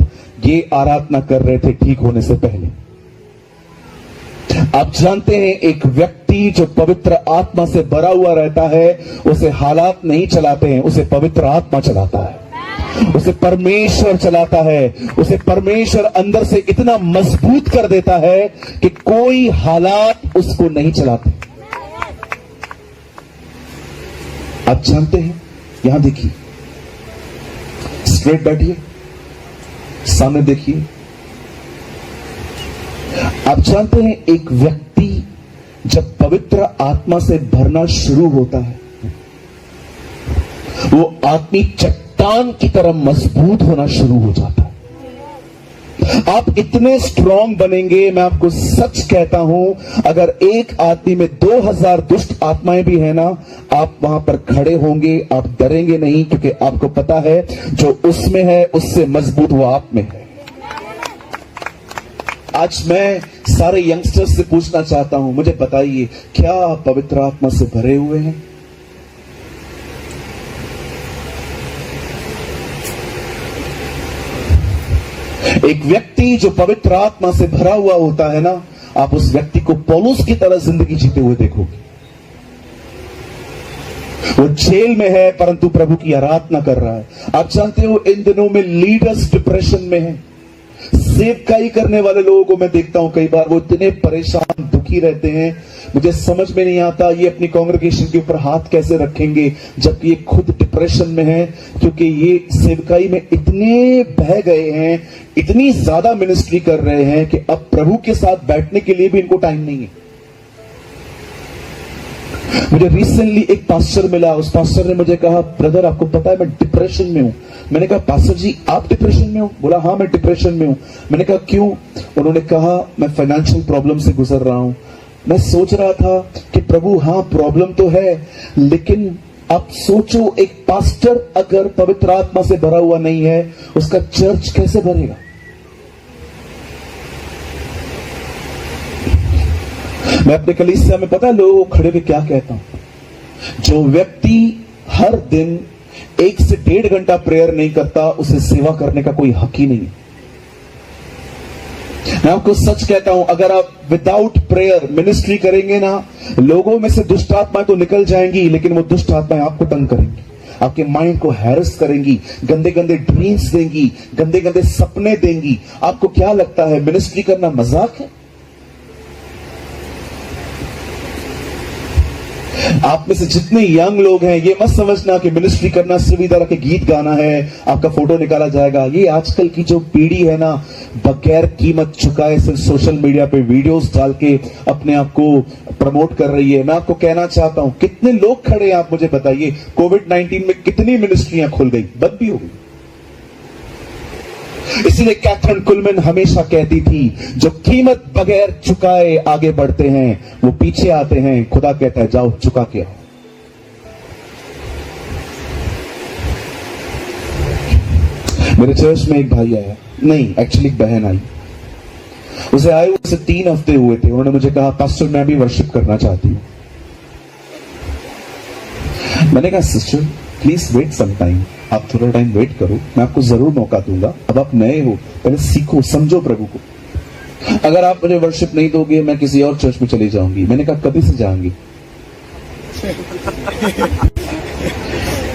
S1: ये आराधना कर रहे थे ठीक होने से पहले। आप जानते हैं एक व्यक्ति जो पवित्र आत्मा से भरा हुआ रहता है, उसे हालात नहीं चलाते हैं, उसे पवित्र आत्मा चलाता है, उसे परमेश्वर चलाता है, उसे परमेश्वर अंदर से इतना मजबूत कर देता है कि कोई हालात उसको नहीं चलाते। आप जानते हैं, यहां देखिए, स्ट्रेट बैठिए, सामने देखिए। आप जानते हैं एक व्यक्ति जब पवित्र आत्मा से भरना शुरू होता है, वो आदमी चट्टान की तरह मजबूत होना शुरू हो जाता है। आप इतने स्ट्रांग बनेंगे, मैं आपको सच कहता हूं, अगर एक आदमी में 2000 दुष्ट आत्माएं भी है ना, आप वहां पर खड़े होंगे, आप डरेंगे नहीं, क्योंकि आपको पता है जो उसमें है उससे मजबूत वो आप में है। आज मैं सारे यंगस्टर्स से पूछना चाहता हूं, मुझे बताइए, क्या आप पवित्र आत्मा से भरे हुए हैं? एक व्यक्ति जो पवित्र आत्मा से भरा हुआ होता है ना, आप उस व्यक्ति को पौलुस की तरह जिंदगी जीते हुए देखोगे। वो जेल में है परंतु प्रभु की आराधना कर रहा है। आप जानते हो इन दिनों में लीडर्स डिप्रेशन में है। सेवकाई करने वाले लोगों को मैं देखता हूं, कई बार वो इतने परेशान दुखी रहते हैं, मुझे समझ में नहीं आता ये अपनी कांग्रेगेशन के ऊपर हाथ कैसे रखेंगे जबकि ये खुद डिप्रेशन में है, क्योंकि ये सेवकाई में इतने बह गए हैं, इतनी ज्यादा मिनिस्ट्री कर रहे हैं कि अब प्रभु के साथ बैठने के लिए भी इनको टाइम नहीं है। मुझे रिसेंटली एक पास्टर मिला, उस पास्टर ने मुझे कहा, ब्रदर आपको पता है मैं डिप्रेशन में हूं। मैंने कहा पास्टर जी आप डिप्रेशन में हो? बोला हाँ मैं डिप्रेशन में हूं। मैंने कहा क्यों? उन्होंने कहा मैं फाइनेंशियल प्रॉब्लम से गुजर रहा हूं। मैं सोच रहा था कि प्रभु हाँ प्रॉब्लम तो है, लेकिन आप सोचो एक पास्टर अगर पवित्र आत्मा से भरा हुआ नहीं है, उसका चर्च कैसे भरेगा? मैं अपने कलीसिया में पता है लोगों को खड़े हुए क्या कहता हूं, जो व्यक्ति हर दिन 1 से 1.5 घंटा प्रेयर नहीं करता, उसे सेवा करने का कोई हक ही नहीं। मैं आपको सच कहता हूं, अगर आप विदाउट प्रेयर मिनिस्ट्री करेंगे ना, लोगों में से दुष्ट आत्माएं तो निकल जाएंगी, लेकिन वो दुष्ट आत्माएं आपको तंग करेंगी, आपके माइंड को हैरेस करेंगी, गंदे गंदे ड्रीम्स देंगी, गंदे गंदे सपने देंगी। आपको क्या लगता है मिनिस्ट्री करना मजाक है? आप में से जितने यंग लोग हैं, ये मत समझना कि मिनिस्ट्री करना सिर्फ इधर के गीत गाना है, आपका फोटो निकाला जाएगा। ये आजकल की जो पीढ़ी है ना, बगैर कीमत चुकाए सिर्फ सोशल मीडिया पे वीडियोस डाल के अपने आप को प्रमोट कर रही है। मैं आपको कहना चाहता हूं, कितने लोग खड़े हैं आप मुझे बताइए, कोविड-19 में कितनी मिनिस्ट्रियां खुल गई, बंद भी हो गई। इसलिए कैथरीन कुलमैन हमेशा कहती थी, जो कीमत बगैर चुकाए आगे बढ़ते हैं वो पीछे आते हैं। खुदा कहता है जाओ चुका के आओ। मेरे चर्च में एक भाई आया, नहीं एक्चुअली एक बहन आई, उसे आए उसे 3 हफ्ते हुए थे। उन्होंने मुझे कहा पास्टर मैं भी वर्शिप करना चाहती हूं। मैंने कहा sister please wait some time, आप थोड़ा टाइम वेट करो, मैं आपको जरूर मौका दूंगा। अब आप नए हो, पहले सीखो समझो प्रभु को। अगर आप मुझे वर्शिप नहीं दोगे मैं किसी और चर्च में चली जाऊंगी। मैंने कहा कभी से जाएंगी?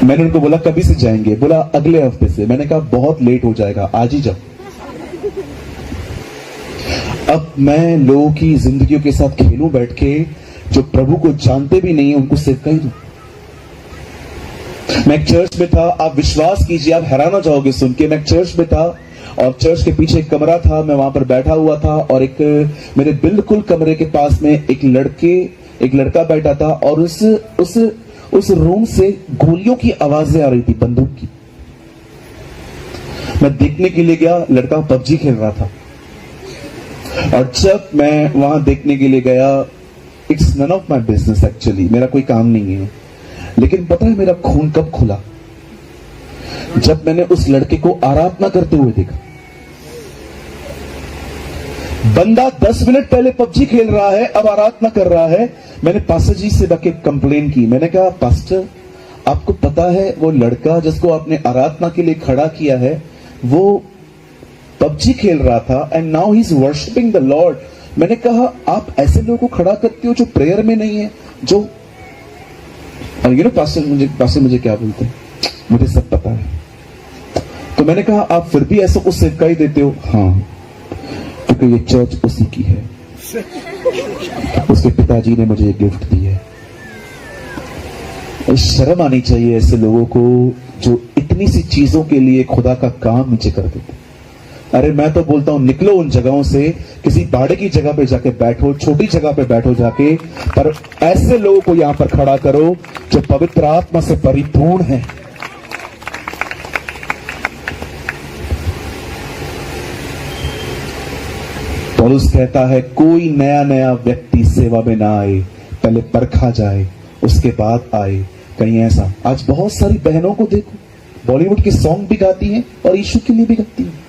S1: मैंने उनको बोला कभी से जाएंगे? बोला अगले हफ्ते से। मैंने कहा बहुत लेट हो जाएगा, आज ही जाओ। अब मैं लोगों की जिंदगियों के साथ खेलूं बैठ के, जो प्रभु को जानते भी नहीं है उनको सेवकाई दो। मैं एक चर्च में था, आप विश्वास कीजिए, आप हैरान हो जाओगे सुन के। मैं एक चर्च में था और चर्च के पीछे एक कमरा था, मैं वहां पर बैठा हुआ था और एक मेरे बिल्कुल कमरे के पास में एक लड़का बैठा था और उस रूम से गोलियों की आवाजें आ रही थी, बंदूक की। मैं देखने के लिए गया, लड़का पबजी खेल रहा था और जब मैं वहां देखने के लिए गया, it's none of my business actually, मेरा कोई काम नहीं है, लेकिन पता है मेरा खून कब खुला? जब मैंने उस लड़के को आराधना करते हुए देखा। बंदा 10 मिनट पहले पबजी खेल रहा है, अब आराधना कर रहा है। मैंने पास्टर जी से जाके कंप्लेन की। मैंने कहा, पास्टर आपको पता है वो लड़का जिसको आपने आराधना के लिए खड़ा किया है वो पबजी खेल रहा था and now he is worshipping the Lord. मैंने कहा, आप ऐसे लोगों को खड़ा करते हो जो प्रेयर में नहीं है, जो पास्टर मुझे क्या बोलते हैं, मुझे सब पता है। तो मैंने कहा, आप फिर भी ऐसा को सेवकाई देते हो? हाँ, क्योंकि ये चर्च उसी की है, उसके पिताजी ने मुझे ये गिफ्ट दी है। शर्म आनी चाहिए ऐसे लोगों को जो इतनी सी चीजों के लिए खुदा का काम नीचे कर देते। अरे मैं तो बोलता हूं, निकलो उन जगहों से, किसी बाड़े की जगह पे जाके बैठो, छोटी जगह पे बैठो जाके, पर ऐसे लोगों को यहां पर खड़ा करो जो पवित्र आत्मा से परिपूर्ण है। पौलुस कहता है, कोई नया व्यक्ति सेवा में ना आए, पहले परखा जाए उसके बाद आए। कहीं ऐसा, आज बहुत सारी बहनों को देखो, बॉलीवुड के सॉन्ग भी गाती हैं और यीशु के लिए भी गाती हैं।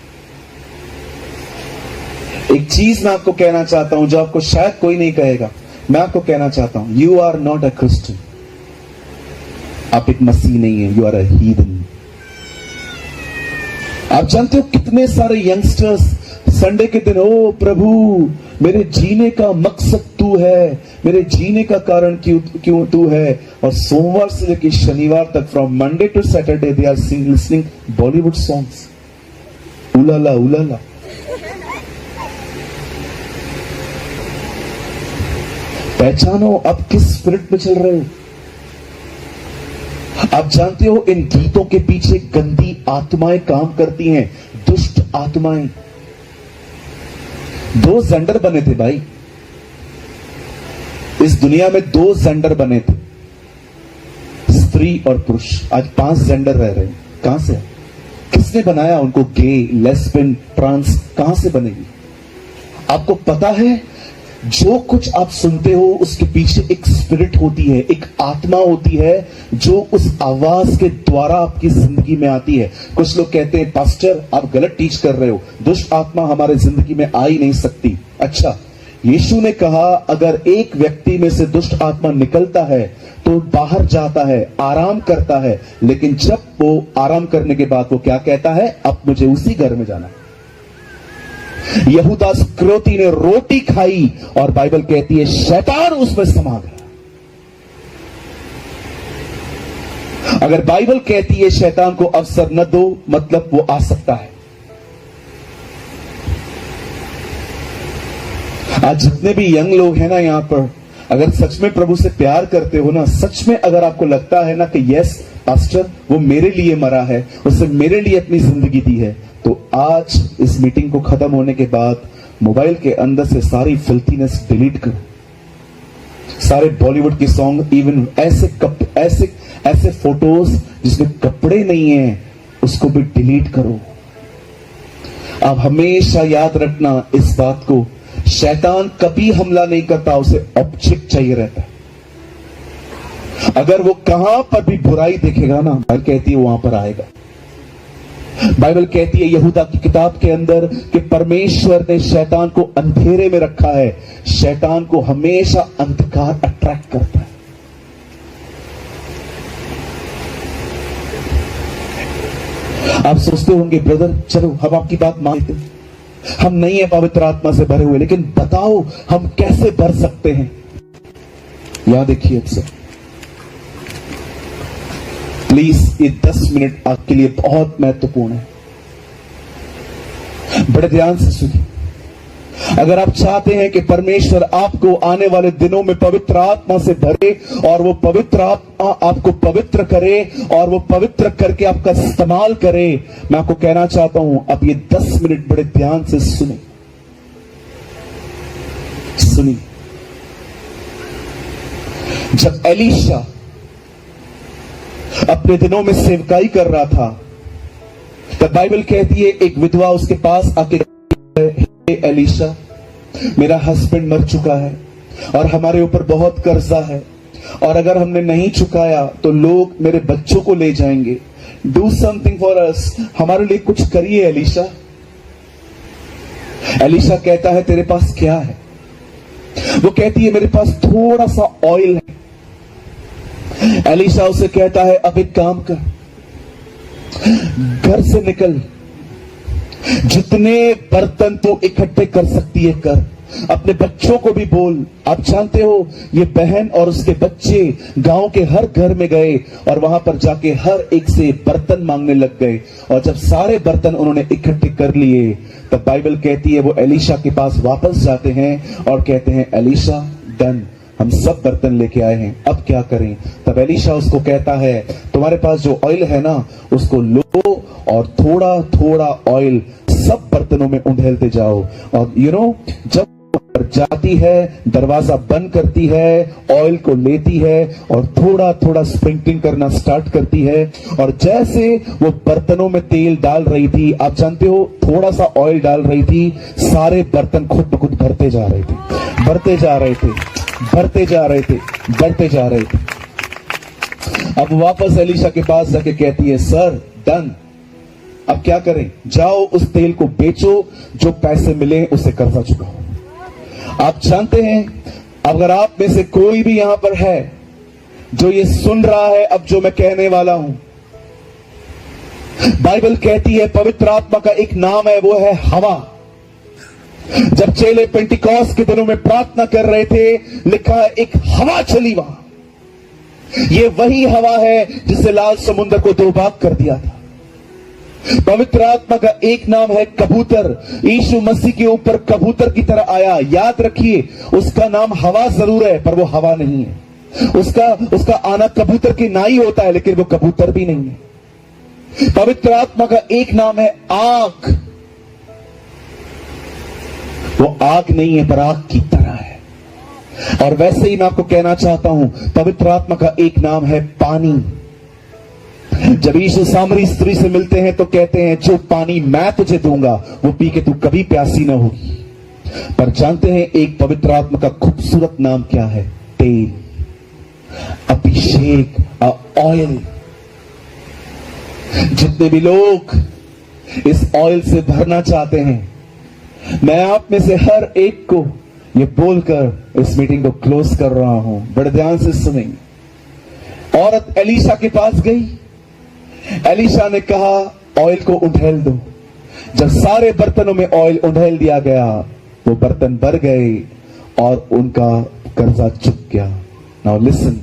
S1: एक चीज मैं आपको कहना चाहता हूं जो आपको शायद कोई नहीं कहेगा, मैं आपको कहना चाहता हूं, you are not a Christian. आप एक मसीह नहीं है, यू आर अ हीदन। आप जानते हो कितने सारे यंगस्टर्स संडे के दिन, ओ प्रभु मेरे जीने का मकसद तू है, मेरे जीने का कारण क्यों तू है, और सोमवार से लेकर शनिवार तक, from Monday to Saturday they are listening Bollywood songs. उलाला उलाला। पहचानो आप किस स्पिरिट में चल रहे हो। आप जानते हो इन गीतों के पीछे गंदी आत्माएं काम करती हैं, दुष्ट आत्माएं। 2 जेंडर बने थे भाई, इस दुनिया में 2 जेंडर बने थे, स्त्री और पुरुष। आज 5 जेंडर रह रहे हैं। कहां से? किसने बनाया उनको? गे, लेस्बियन, ट्रांस कहां से बनेगी? आपको पता है, जो कुछ आप सुनते हो उसके पीछे एक स्पिरिट होती है, एक आत्मा होती है जो उस आवाज के द्वारा आपकी जिंदगी में आती है। कुछ लोग कहते हैं, पास्टर आप गलत टीच कर रहे हो, दुष्ट आत्मा हमारे जिंदगी में आ ही नहीं सकती। अच्छा, यीशु ने कहा अगर एक व्यक्ति में से दुष्ट आत्मा निकलता है तो बाहर जाता है, आराम करता है, लेकिन जब वो आराम करने के बाद वो क्या कहता है? अब मुझे उसी घर में जाना है। यहूदा इस्करियोती ने रोटी खाई और बाइबल कहती है शैतान उसमें समा गया। अगर बाइबल कहती है शैतान को अवसर न दो, मतलब वो आ सकता है। आज जितने भी यंग लोग हैं ना यहां पर, अगर सच में प्रभु से प्यार करते हो ना, सच में अगर आपको लगता है ना कि यस पास्टर वो मेरे लिए मरा है, उसने मेरे लिए अपनी जिंदगी दी है, तो आज इस मीटिंग को खत्म होने के बाद मोबाइल के अंदर से सारी फिल्थीनेस डिलीट करो। सारे बॉलीवुड के सॉन्ग, इवन ऐसे फोटोज जिसमें कपड़े नहीं है, उसको भी डिलीट करो। आप हमेशा याद रखना इस बात को, शैतान कभी हमला नहीं करता, उसे ऑब्जेक्ट चाहिए रहता है। अगर वो कहां पर भी बुराई देखेगा ना, बाइबल कहती है वहां पर आएगा। बाइबल कहती है यहूदा की किताब के अंदर कि परमेश्वर ने शैतान को अंधेरे में रखा है। शैतान को हमेशा अंधकार अट्रैक्ट करता है। आप सोचते होंगे ब्रदर चलो हम आपकी बात मानते हैं, हम नहीं है पवित्र आत्मा से भरे हुए, लेकिन बताओ हम कैसे भर सकते हैं। याद रखिए अक्सर, प्लीज ये 10 मिनट आपके लिए बहुत महत्वपूर्ण है। बड़े ध्यान से सुनिए। अगर आप चाहते हैं कि परमेश्वर आपको आने वाले दिनों में पवित्र आत्मा से भरे और वो पवित्र आत्मा आपको पवित्र करे और वो पवित्र करके आपका इस्तेमाल करे, मैं आपको कहना चाहता हूं, अब ये 10 मिनट बड़े ध्यान से सुनिए। जब एलीशा अपने दिनों में सेवकाई कर रहा था, तब बाइबल कहती है एक विधवा उसके पास आके, हे एलीशा, मेरा हस्बैंड मर चुका है और हमारे ऊपर बहुत कर्जा है, और अगर हमने नहीं चुकाया तो लोग मेरे बच्चों को ले जाएंगे। डू समथिंग फॉर अस, हमारे लिए कुछ करिए एलीशा। एलीशा कहता है तेरे पास क्या है? वो कहती है मेरे पास थोड़ा सा ऑयल है। एलीशा उसे कहता है अब एक काम कर, घर से निकल, जितने बर्तन तू इकट्ठे कर सकती है कर, अपने बच्चों को भी बोल। आप जानते हो ये बहन और उसके बच्चे गांव के हर घर में गए और वहां पर जाके हर एक से बर्तन मांगने लग गए, और जब सारे बर्तन उन्होंने इकट्ठे कर लिए तब बाइबल कहती है वो एलीशा के पास वापस जाते हैं और कहते हैं एलीशा डन, हम सब बर्तन लेके आए हैं, अब क्या करें? तब एलीशा उसको कहता है तुम्हारे पास जो ऑयल है ना उसको लो और थोड़ा थोड़ा ऑयल सब बर्तनों में उंडेलते जाओ। और जब जाती है, दरवाजा बंद करती है, ऑयल को लेती है और थोड़ा थोड़ा स्प्रिंकलिंग करना स्टार्ट करती है, और जैसे वो बर्तनों में तेल डाल रही थी, आप जानते हो थोड़ा सा ऑयल डाल रही थी, सारे बर्तन खुद ब खुद भरते जा रहे थे, बढ़ते जा रहे थे, बढ़ते जा रहे थे, बढ़ते जा रहे थे। अब वापस एलीशा के पास जाके कहती है सर डन, अब क्या करें? जाओ उस तेल को बेचो, जो पैसे मिले उसे कर्जा चुकाओ। आप जानते हैं अगर आप में से कोई भी यहां पर है जो ये सुन रहा है अब जो मैं कहने वाला हूं, बाइबल कहती है पवित्र आत्मा का एक नाम है, वो है हवा। जब चेले पेंटिकॉस्ट के दिनों में प्रार्थना कर रहे थे, लिखा है एक हवा चली वहां। ये वही हवा है जिससे लाल समुद्र को 2 भाग कर दिया था। पवित्र आत्मा का एक नाम है कबूतर। यीशु मसीह के ऊपर कबूतर की तरह आया। याद रखिए उसका नाम हवा जरूर है पर वो हवा नहीं है। उसका आना कबूतर की नाई होता है लेकिन वो कबूतर भी नहीं है। पवित्र आत्मा का एक नाम है आग। वो आग नहीं है पर आग की तरह है। और वैसे ही मैं आपको कहना चाहता हूं पवित्र आत्मा का एक नाम है पानी। जब यीशु सामरी स्त्री से मिलते हैं तो कहते हैं जो पानी मैं तुझे दूंगा वो पी के तू कभी प्यासी ना होगी। पर जानते हैं एक पवित्र आत्मा का खूबसूरत नाम क्या है? तेल, अभिषेक, ऑयल। जितने भी लोग इस ऑयल से भरना चाहते हैं, मैं आप में से हर एक को ये बोलकर इस मीटिंग को क्लोज कर रहा हूं, बड़े ध्यान से सुनेंगे। औरत एलीशा के पास गई। एलीशा ने कहा ऑयल को उंडेल दो। जब सारे बर्तनों में ऑयल उंडेल दिया गया वो बर्तन भर गए और उनका कर्जा चुक गया। नाउ लिसन,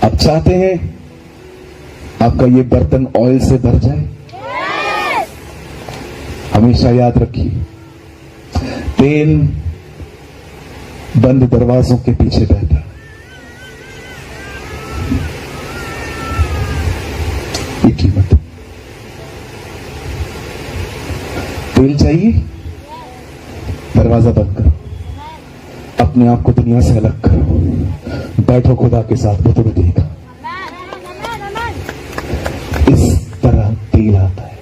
S1: आप चाहते हैं आपका ये बर्तन ऑयल से भर जाए? हमेशा याद रखिए तेल बंद दरवाजों के पीछे बहता है। ये कीमत। तेल चाहिए? दरवाजा बंद करो, अपने आप को दुनिया से अलग करो, बैठो खुदा के साथ, वो तुम्हें देगा। इस तरह तेल आता है।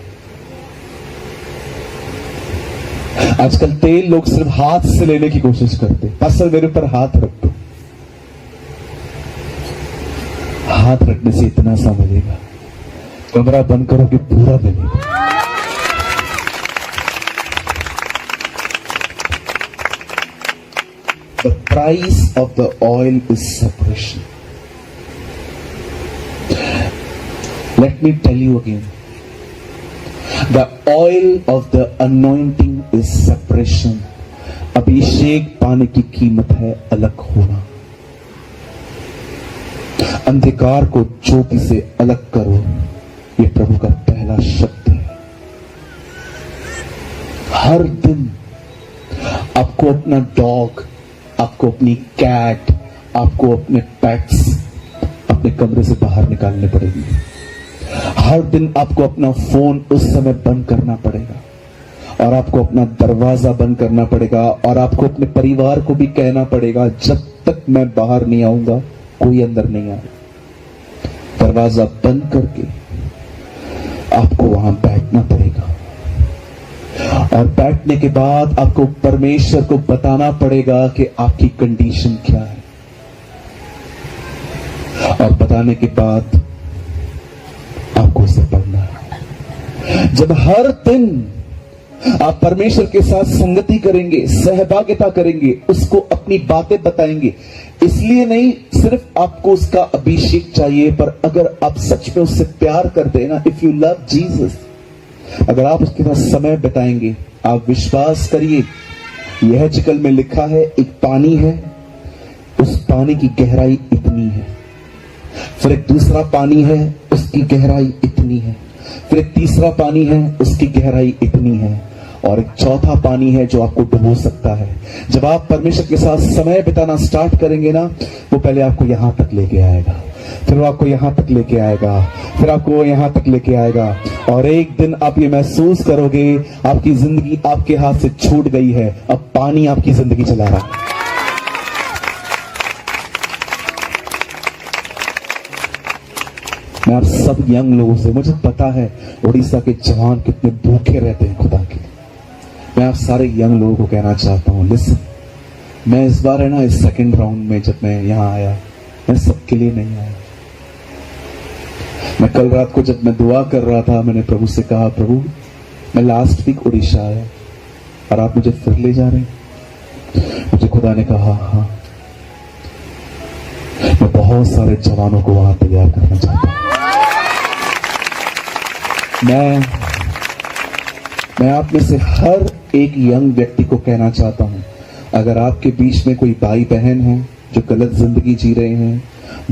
S1: आजकल तेल लोग सिर्फ हाथ से लेने की कोशिश करते। पास्टर मेरे ऊपर हाथ रख दो। हाथ रखने से इतना सा मिलेगा, कमरा बंद करो कि पूरा मिलेगा। The price of the oil is separation. Let me tell you again. The oil of the anointing is separation. अभिषेक पाने की कीमत है अलग होना। अंधकार को ज्योति से अलग करो, ये प्रभु का पहला शब्द है। हर दिन आपको अपना डॉग, आपको अपनी कैट, आपको अपने पेट्स अपने कमरे से बाहर निकालने पड़ेंगे। हर दिन आपको अपना फोन उस समय बंद करना पड़ेगा और आपको अपना दरवाजा बंद करना पड़ेगा और आपको अपने परिवार को भी कहना पड़ेगा, जब तक मैं बाहर नहीं आऊंगा कोई अंदर नहीं आएगा। दरवाजा बंद करके आपको वहां बैठना पड़ेगा और बैठने के बाद आपको परमेश्वर को बताना पड़ेगा कि आपकी कंडीशन क्या है। और बताने के बाद आपको उसे पढ़ना है। जब हर दिन आप परमेश्वर के साथ संगति करेंगे, सहभागिता करेंगे, उसको अपनी बातें बताएंगे, इसलिए नहीं सिर्फ आपको उसका अभिषेक चाहिए, पर अगर आप सच में उससे प्यार करते हैं ना, इफ यू लव जीसस, अगर आप उसके साथ समय बिताएंगे, आप विश्वास करिए, यह जिकल में लिखा है, एक पानी है, उस पानी की गहराई इतनी है, फिर एक दूसरा पानी है, उसकी गहराई इतनी है, फिर एक तीसरा पानी है, उसकी गहराई इतनी है, और एक चौथा पानी है जो आपको डुबो सकता है। जब आप परमेश्वर के साथ समय बिताना स्टार्ट करेंगे ना, वो पहले आपको यहां तक लेके आएगा, फिर वो आपको यहां तक लेके आएगा, फिर आपको वो यहां तक लेके आएगा, और एक दिन आप ये महसूस करोगे आपकी जिंदगी आपके हाथ से छूट गई है, अब पानी आपकी जिंदगी चला रहा है। मैं आप सब यंग लोगों से, मुझे पता है उड़ीसा के जवान कितने भूखे रहते हैं खुदा के, मैं आप सारे यंग लोगों को कहना चाहता हूं, लिसन, मैं इस बार है ना, इस सेकंड राउंड में जब मैं यहां आया, मैं सबके लिए नहीं आया। मैं कल रात को जब मैं दुआ कर रहा था, मैंने प्रभु से कहा, प्रभु मैं लास्ट वीक उड़ीसा आया और आप मुझे फिर ले जा रहे हैं। मुझे खुदा ने कहा, हाँ, मैं बहुत सारे जवानों को वहां तैयार करना चाहता हूं। मैं आप में से हर एक यंग व्यक्ति को कहना चाहता हूं, अगर आपके बीच में कोई भाई बहन है जो गलत जिंदगी जी रहे हैं,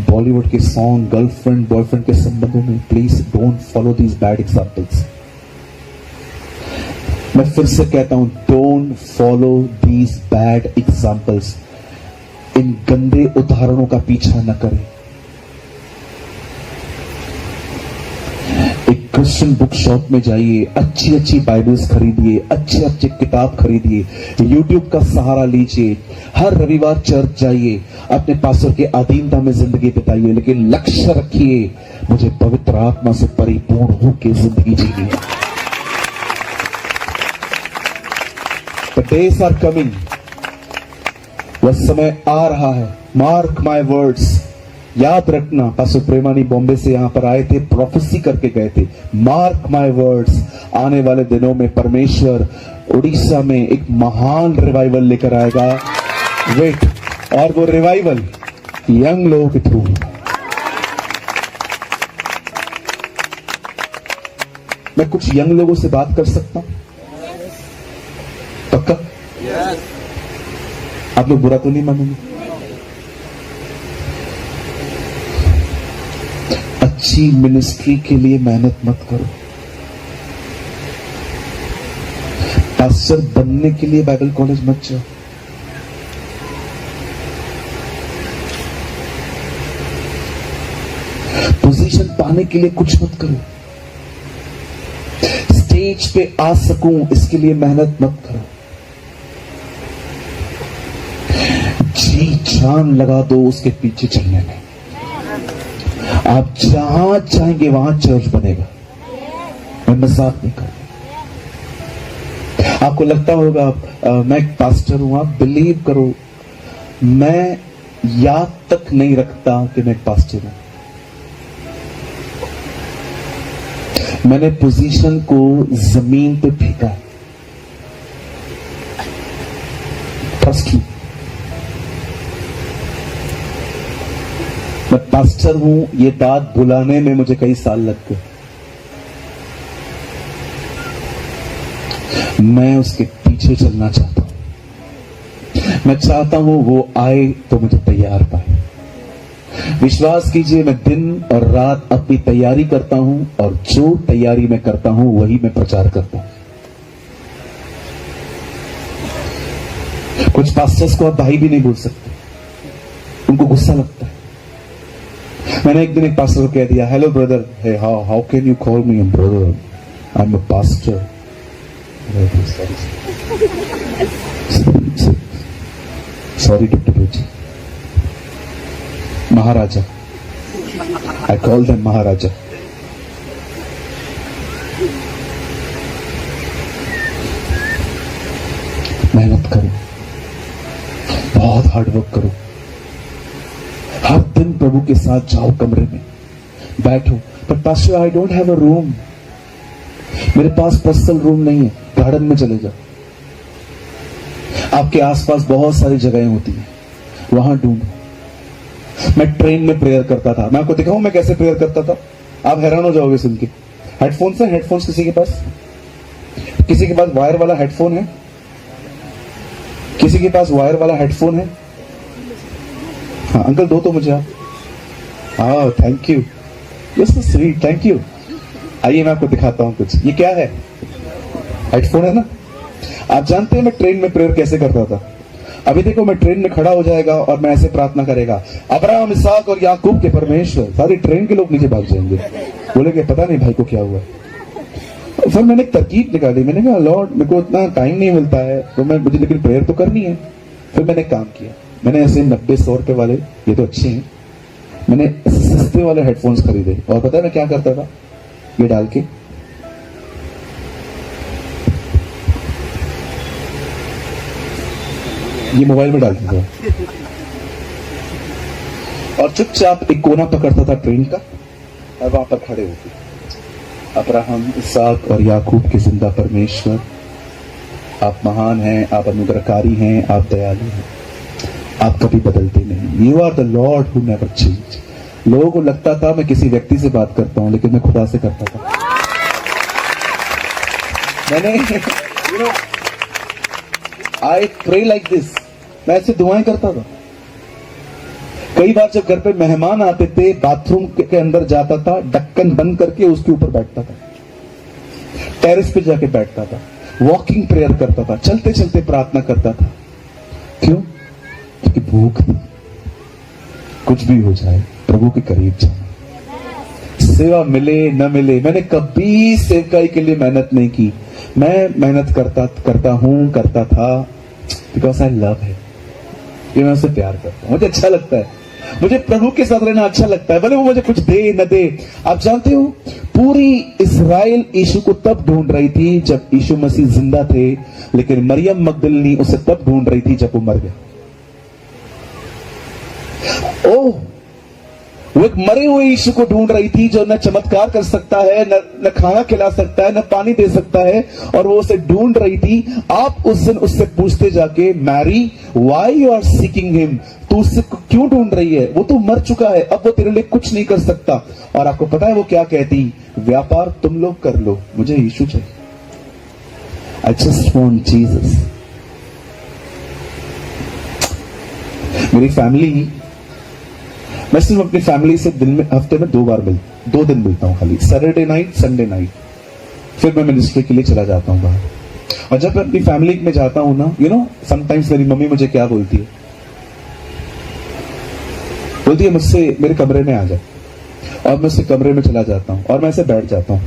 S1: बॉलीवुड के सॉन्ग, गर्लफ्रेंड बॉयफ्रेंड के संबंधों में, please don't follow these bad examples. मैं फिर से कहता हूं, don't follow these bad examples. इन गंदे उदाहरणों का पीछा न करें। एक क्रिश्चियन बुक शॉप में जाइए, अच्छी अच्छी बाइबल्स खरीदिए, अच्छे अच्छे किताब खरीदिए, यूट्यूब का सहारा लीजिए, हर रविवार चर्च जाइए, अपने पास्टर के अधीनता में जिंदगी बिताइए, लेकिन लक्ष्य रखिए, मुझे पवित्र आत्मा से परिपूर्ण होकर जिंदगी जीनी है। The days are coming, वह समय आ रहा है, मार्क माय वर्ड्स, याद रखना। पास्टर प्रेमानी बॉम्बे से यहां पर आए थे, प्रोफेसी करके गए थे, मार्क माय वर्ड्स, आने वाले दिनों में परमेश्वर उड़ीसा में एक महान रिवाइवल लेकर आएगा। वेट, और वो रिवाइवल यंग लोगों के थ्रू। मैं कुछ यंग लोगों से बात कर सकता हूं? पक्का? आप लोग बुरा तो नहीं मानेंगे? अच्छी मिनिस्ट्री के लिए मेहनत मत करो। पास्टर बनने के लिए बाइबल कॉलेज मत जाओ। पोजीशन पाने के लिए कुछ मत करो। स्टेज पे आ सकूं इसके लिए मेहनत मत करो। जी जान लगा दो उसके पीछे चलने में। आप जहां चाहेंगे वहां चर्च बनेगा। मैं मजाक नहीं कर रहा। आपको लगता होगा मैं एक पास्टर हूं, आप बिलीव करो, मैं याद तक नहीं रखता कि मैं एक पास्टर हूं। मैंने पोजीशन को जमीन पे फेंका। ट्रस्ट मी, मैं पास्टर हूं, ये बात भुलाने में मुझे कई साल लग गए। मैं उसके पीछे चलना चाहता हूं। मैं चाहता हूं वो आए तो मुझे तैयार पाए। विश्वास कीजिए, मैं दिन और रात अपनी तैयारी करता हूं, और जो तैयारी मैं करता हूं वही मैं प्रचार करता हूं। कुछ पास्टर्स को आप भाई भी नहीं बोल सकते, उनको गुस्सा लगता है। मैंने एक दिन एक पास्टर को कह दिया, hello brother, hey how can you call me brother, I am a pastor. Sorry doctor ji, Maharaja, I call them Maharaja. मेहनत करो, बहुत हार्ड वर्क करो, हर दिन प्रभु के साथ जाओ, कमरे में बैठो। पर pastor I don't have a room, मेरे पास पर्सनल रूम नहीं है, गार्डन में चले जाओ। आपके आसपास बहुत सारी जगहें होती हैं, वहां ढूंढो। मैं ट्रेन में प्रेयर करता था, मैं आपको दिखाऊं मैं कैसे प्रेयर करता था, आप हैरान हो जाओगे सुन के। हेडफोन्स है, हेडफोन्स किसी के पास? किसी के पास वायर वाला हेडफोन है? किसी के पास वायर वाला हेडफोन है? हाँ अंकल, दो तो मुझे आप। हाँ thank you, yes sweet, thank you. आइए मैं आपको दिखाता हूं कुछ। ये क्या है? हेडफोन है ना। आप जानते हैं मैं ट्रेन में प्रेयर कैसे करता था? अभी देखो, मैं ट्रेन में खड़ा हो जाएगा और मैं ऐसे प्रार्थना करेगा, अब्राहम, इसहाक और याकूब के परमेश्वर। सारी ट्रेन के लोग नीचे भाग जाएंगे, बोलेंगे पता नहीं भाई को क्या हुआ। फिर मैंने एक तरकीब निकाली, मैंने कहा लॉर्ड मेरे को इतना टाइम नहीं मिलता है तो मुझे लेकिन प्रेयर तो करनी है। फिर मैंने काम किया, मैंने ऐसे 90-100 रुपए वाले, ये तो अच्छे हैं, मैंने सस्ते वाले हेडफोन्स खरीदे। और पता है मैं क्या करता था? ये डाल के ये मोबाइल में डालता था और चुपचाप एक कोना पकड़ता था ट्रेन का और वहां पर खड़े होते, अब्राहम, इसहाक और याकूब के जिंदा परमेश्वर, आप महान हैं, आप अनुग्रहकारी हैं, आप दयालु हैं, आप कभी बदलते नहीं। You are the Lord who never change. लोगों को लगता था मैं किसी व्यक्ति से बात करता हूं, लेकिन मैं खुदा से करता था। मैंने आई प्रे लाइक दिस, मैं ऐसे दुआएं करता था। कई बार जब घर पे मेहमान आते थे, बाथरूम के अंदर जाता था, ढक्कन बंद करके उसके ऊपर बैठता था, टेरेस पे जाके बैठता था, वॉकिंग प्रेयर करता था, चलते चलते प्रार्थना करता था। क्यों? क्योंकि भूख थी, कुछ भी हो जाए प्रभु के करीब जाना। सेवा मिले न मिले, मैंने कभी सेवकाई के लिए मेहनत नहीं की। मैं मेहनत करता था बिकॉज आई लव है। ये मैं उससे प्यार करता हूं, मुझे अच्छा लगता है, मुझे प्रभु के साथ रहना अच्छा लगता है, भले वो मुझे कुछ दे न दे। आप जानते हो पूरी इस्राएल यीशु को तब ढूंढ रही थी जब यीशु मसीह जिंदा थे, लेकिन मरियम मगदलिनी उसे तब ढूंढ रही थी जब वो मर गया। ओह, वो एक मरे हुए यीशु को ढूंढ रही थी जो न चमत्कार कर सकता है, न खाना खिला सकता है, न पानी दे सकता है, और वो उसे ढूंढ रही थी। आप उस दिन उससे पूछते जाके, Mary why you are seeking him, तू उससे क्यों ढूंढ रही है? वो तो मर चुका है, अब वो तेरे लिए कुछ नहीं कर सकता। और आपको पता है वो क्या कहती? व्यापार तुम लोग कर लो, मुझे यीशु चाहिए। I just want Jesus. मेरी फैमिली, मैं सिर्फ अपनी फैमिली से दिन में, हफ्ते में 2 दिन मिलता हूं खाली, सैटरडे नाइट, संडे नाइट। फिर मैं मिनिस्ट्री के लिए चला जाता हूं बाहर। और जब मैं अपनी फैमिली में जाता हूं ना, समटाइम्स मेरी मम्मी मुझे क्या बोलती है? बोलती है मुझसे मेरे कमरे में आ जा, और मैं उसके कमरे में चला जाता हूं और मैं ऐसे बैठ जाता हूं।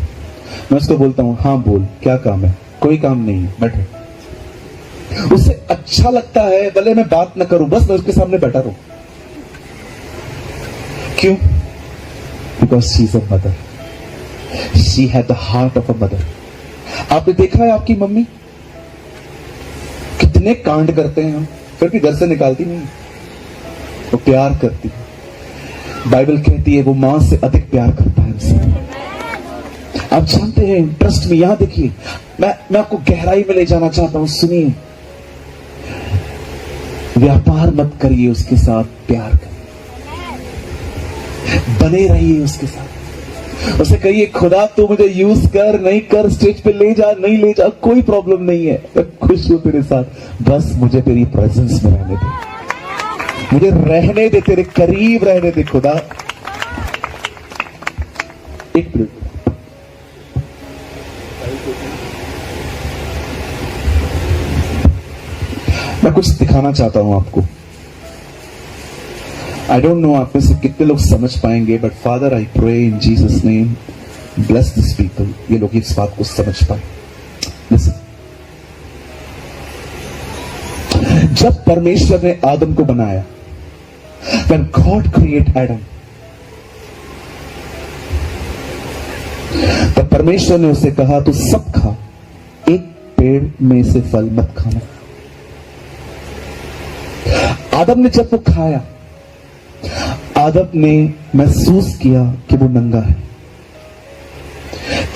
S1: मैं उसको बोलता हूं, हाँ बोल, क्या काम है? कोई काम नहीं है, बैठो। उससे अच्छा लगता है भले मैं बात न करूं, बस मैं उसके सामने बैठा रहूं। क्यों? Because she is a mother, she had the heart of a mother. आपने देखा है आपकी मम्मी कितने कांड करते हैं हम, फिर भी घर से निकालती नहीं, वो प्यार करती है। बाइबल कहती है वो मां से अधिक प्यार करता है उसे। आप जानते हैं, ट्रस्ट में, यहां देखिए, मैं आपको गहराई में ले जाना चाहता हूं, सुनिए। व्यापार मत करिए उसके साथ, प्यार करिए, बने रहिए उसके साथ। उसे कहिए खुदा तू मुझे यूज कर, नहीं कर, स्टेज पे ले जा, नहीं ले जा, कोई प्रॉब्लम नहीं है, मैं खुश हूं तेरे साथ, बस मुझे तेरी प्रेजेंस में रहने दे, मुझे रहने दे, तेरे करीब रहने दे खुदा। एक मिनट, मैं कुछ दिखाना चाहता हूं आपको। आई डोंट नो आप में से कितने लोग समझ पाएंगे, but father I pray in Jesus name, bless this people, ये लोग इस बात को समझ पाए। लिसन, जब परमेश्वर ने आदम को बनाया, when God created Adam, तब परमेश्वर ने उसे कहा तू सब खा, एक पेड़ में से फल मत खाना। आदम ने जब वो खाया, आदम ने महसूस किया कि वो नंगा है।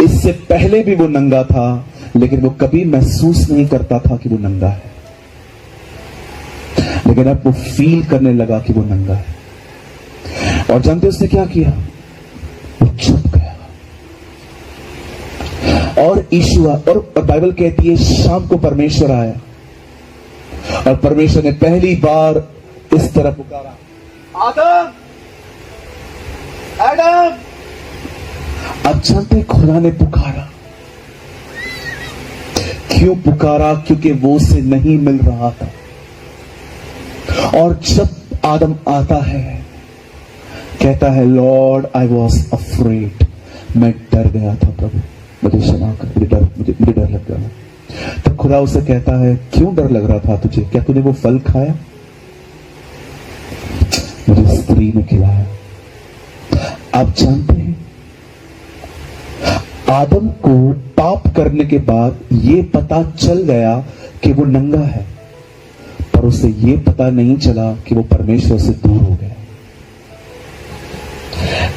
S1: इससे पहले भी वो नंगा था, लेकिन वो कभी महसूस नहीं करता था कि वो नंगा है। लेकिन अब वो फील करने लगा कि वो नंगा है। और जानते उसने क्या किया? वो छुप गया। और ईशुआ, और बाइबल कहती है शाम को परमेश्वर आया और परमेश्वर ने पहली बार इस तरह पुकारा, आदम, एडम। अब जानते खुदा ने पुकारा। क्यों पुकारा? क्योंकि वो उसे नहीं मिल रहा था। और जब आदम आता है, कहता है लॉर्ड आई वॉज अफ्रेड, मैं डर गया था प्रभु, मुझे क्षमा कर, मुझे डर लग गया। तब खुदा उसे कहता है क्यों डर लग रहा था तुझे? क्या तूने वो फल खाया? मुझे स्त्री ने खिलाया। आप जानते हैं आदम को पाप करने के बाद ये पता चल गया कि वो नंगा है, पर उसे ये पता नहीं चला कि वो परमेश्वर से दूर हो गया।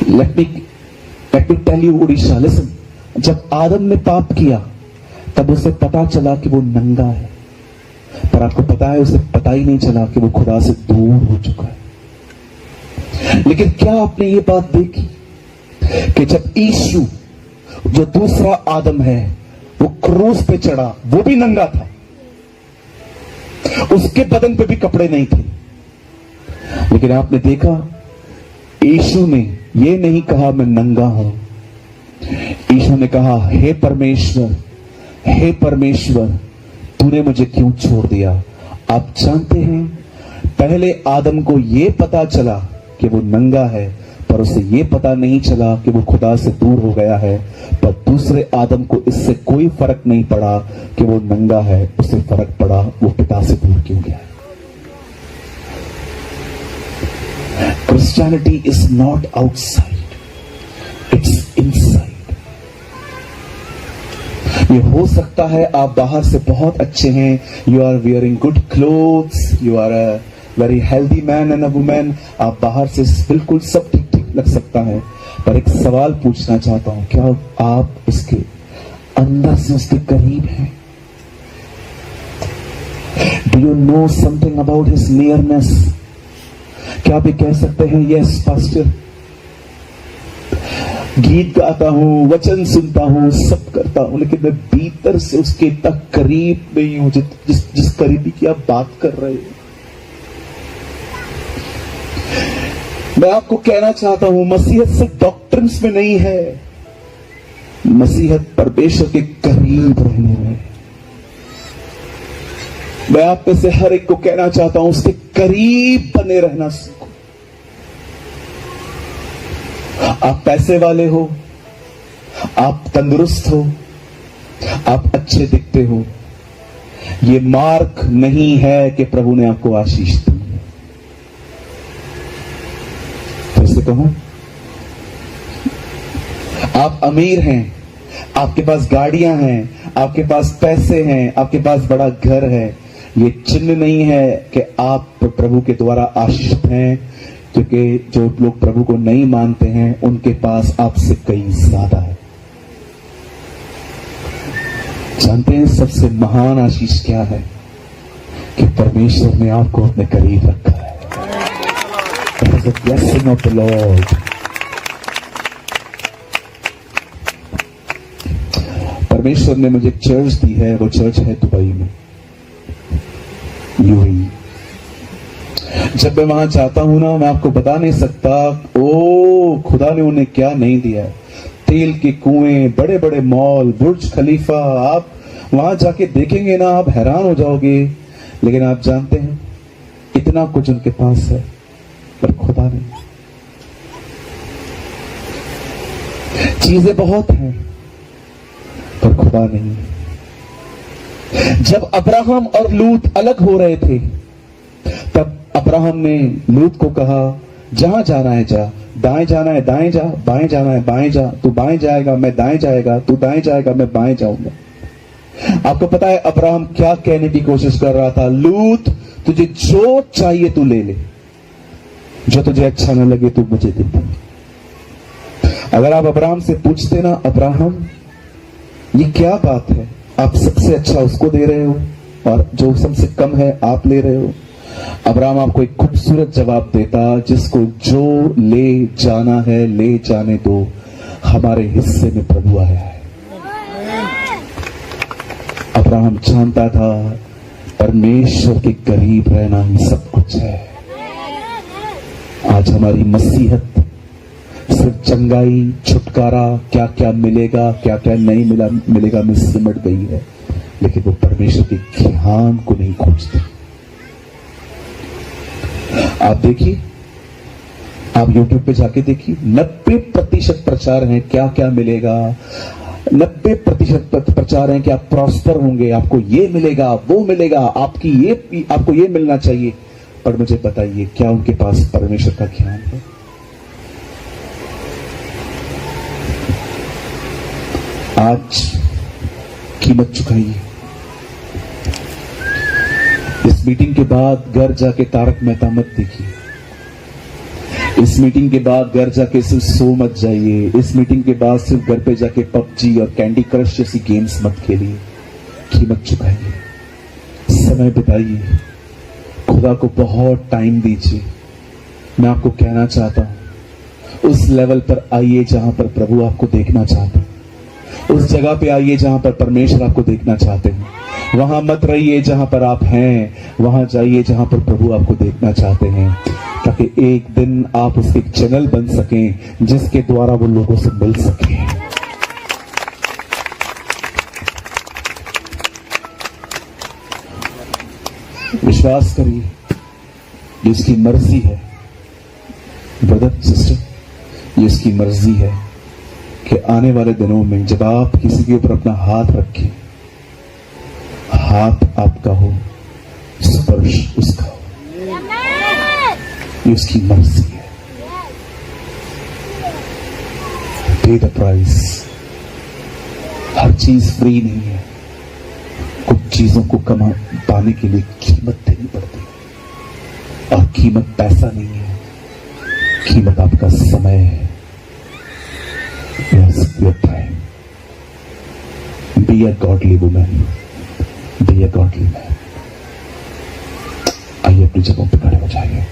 S1: Let me tell you Orissa, listen, जब आदम ने पाप किया तब उसे पता चला कि वो नंगा है, पर आपको पता है उसे पता ही नहीं चला कि वो खुदा से दूर हो चुका है। लेकिन क्या आपने ये बात देखी कि जब यीशु जो दूसरा आदम है वो क्रूस पे चढ़ा, वो भी नंगा था, उसके बदन पे भी कपड़े नहीं थे, लेकिन आपने देखा यीशु ने ये नहीं कहा मैं नंगा हूं। यीशु ने कहा हे परमेश्वर, हे परमेश्वर, तूने मुझे क्यों छोड़ दिया? आप जानते हैं पहले आदम को ये पता चला कि वो नंगा है, पर उसे ये पता नहीं चला कि वो खुदा से दूर हो गया है। पर दूसरे आदम को इससे कोई फर्क नहीं पड़ा कि वो नंगा है, उसे फर्क पड़ा वो पिता से दूर क्यों गया। Christianity is not outside, it's inside. ये हो सकता है आप बाहर से बहुत अच्छे हैं, you are wearing good clothes, you are a very healthy man and a women, आप बाहर से बिल्कुल सब ठीक ठीक लग सकता है, पर एक सवाल पूछना चाहता हूं, क्या आप उसके अंदर से उसके करीब हैं? Do you know something about his nearness? क्या आप ये कह सकते हैं यस पास्टर, गीत गाता हूं, वचन सुनता हूं, सब करता हूं, लेकिन मैं भीतर से उसके इतना करीब नहीं हूं जिस करीबी की आप बात कर रहे हैं। मैं आपको कहना चाहता हूं मसीहत सिर्फ डॉक्ट्रिन्स में नहीं है, मसीहत परमेश्वर के करीब रहने में। मैं आप में से हर एक को कहना चाहता हूं उसके करीब बने रहना सीखो। आप पैसे वाले हो, आप तंदुरुस्त हो, आप अच्छे दिखते हो, ये मार्क नहीं है कि प्रभु ने आपको आशीष दी। कैसे कहूं? आप अमीर हैं, आपके पास गाड़ियां हैं, आपके पास पैसे हैं, आपके पास बड़ा घर है, ये चिन्ह नहीं है कि आप प्रभु के द्वारा आशीषित हैं, क्योंकि जो लोग प्रभु को नहीं मानते हैं उनके पास आपसे कई ज्यादा है। जानते हैं सबसे महान आशीष क्या है? कि परमेश्वर ने आपको अपने करीब रखा है। That is the blessing of the Lord. परमेश्वर ने मुझे एक चर्च दी है, वो चर्च है दुबई में, यूएई। जब मैं वहां जाता हूं ना, मैं आपको बता नहीं सकता ओ खुदा ने उन्हें क्या नहीं दिया। तेल के कुएं, बड़े बड़े मॉल, बुर्ज खलीफा, आप वहां जाके देखेंगे ना आप हैरान हो जाओगे। लेकिन आप जानते हैं इतना कुछ उनके पास है पर खुदा नहीं। चीजें बहुत हैं पर खुदा नहीं। जब अब्राहम और लूत अलग हो रहे थे तब अब्राहम ने लूत को कहा जहां जाना है जा, दाएं जाना है दाएं जा, बाएं जाना है बाएं जा, तू बाएं जाएगा मैं दाएं जाएगा, तू दाएं जाएगा मैं बाएं जाऊंगा। आपको पता है अब्राहम क्या कहने की कोशिश कर रहा था? लूत तुझे जो चाहिए तू ले ले, जो तुझे अच्छा न लगे तू मुझे दे दे। अगर आप अब्राहम से पूछते ना, अब्राहम ये क्या बात है, आप सबसे अच्छा उसको दे रहे हो और जो सबसे कम है आप ले रहे हो, अब्राहम आपको एक खूबसूरत जवाब देता, जिसको जो ले जाना है ले जाने दो, हमारे हिस्से में प्रभु आया है। अब्राहम जानता था परमेश्वर के करीब रहना ही सब कुछ है। आज हमारी मसीहत सिर्फ चंगाई, छुटकारा, क्या क्या मिलेगा क्या क्या नहीं मिलेगा में सिमट गई है, लेकिन वो परमेश्वर के ध्यान को नहीं खोजती। आप देखिए, आप YouTube पे जाके देखिए, 90% प्रचार है क्या क्या मिलेगा, 90% प्रचार है कि आप प्रॉस्पर होंगे, आपको ये मिलेगा वो मिलेगा, आपको ये मिलना चाहिए। पर मुझे बताइए क्या उनके पास परमेश्वर का ज्ञान है? आज कीमत चुकाइए। इस मीटिंग के बाद घर जाके तारक मेहता मत देखिए। इस मीटिंग के बाद घर जाके सिर्फ सो मत जाइए। इस मीटिंग के बाद सिर्फ घर पे जाके पबजी और कैंडी क्रश जैसी गेम्स मत खेलिए। कीमत चुकाइए, समय बिताइए, खुदा को बहुत टाइम दीजिए। मैं आपको कहना चाहता हूं, उस लेवल पर आइए जहां पर प्रभु आपको देखना चाहते हैं। उस जगह पे आइए जहां पर परमेश्वर आपको देखना चाहते हैं। वहां मत रहिए जहां पर आप हैं, वहां जाइए जहां पर प्रभु आपको देखना चाहते हैं, ताकि एक दिन आप उसके चैनल बन सकें जिसके द्वारा वो लोगों से मिल सके। विश्वास करिए, ये इसकी मर्जी है ब्रदर सिस्टर, ये इसकी मर्जी है कि आने वाले दिनों में जब आप किसी के ऊपर अपना हाथ रखें, हाथ आपका हो, स्पर्श उसका हो। ये उसकी मर्जी है। पे द प्राइस। हर चीज फ्री नहीं है, कुछ चीजों को पाने के लिए कीमत देनी पड़ती है, और कीमत पैसा नहीं है, कीमत आपका समय है। Your time. Be a godly woman. Be a godly man. आइए अपनी जगहों पर खड़े हो जाइए।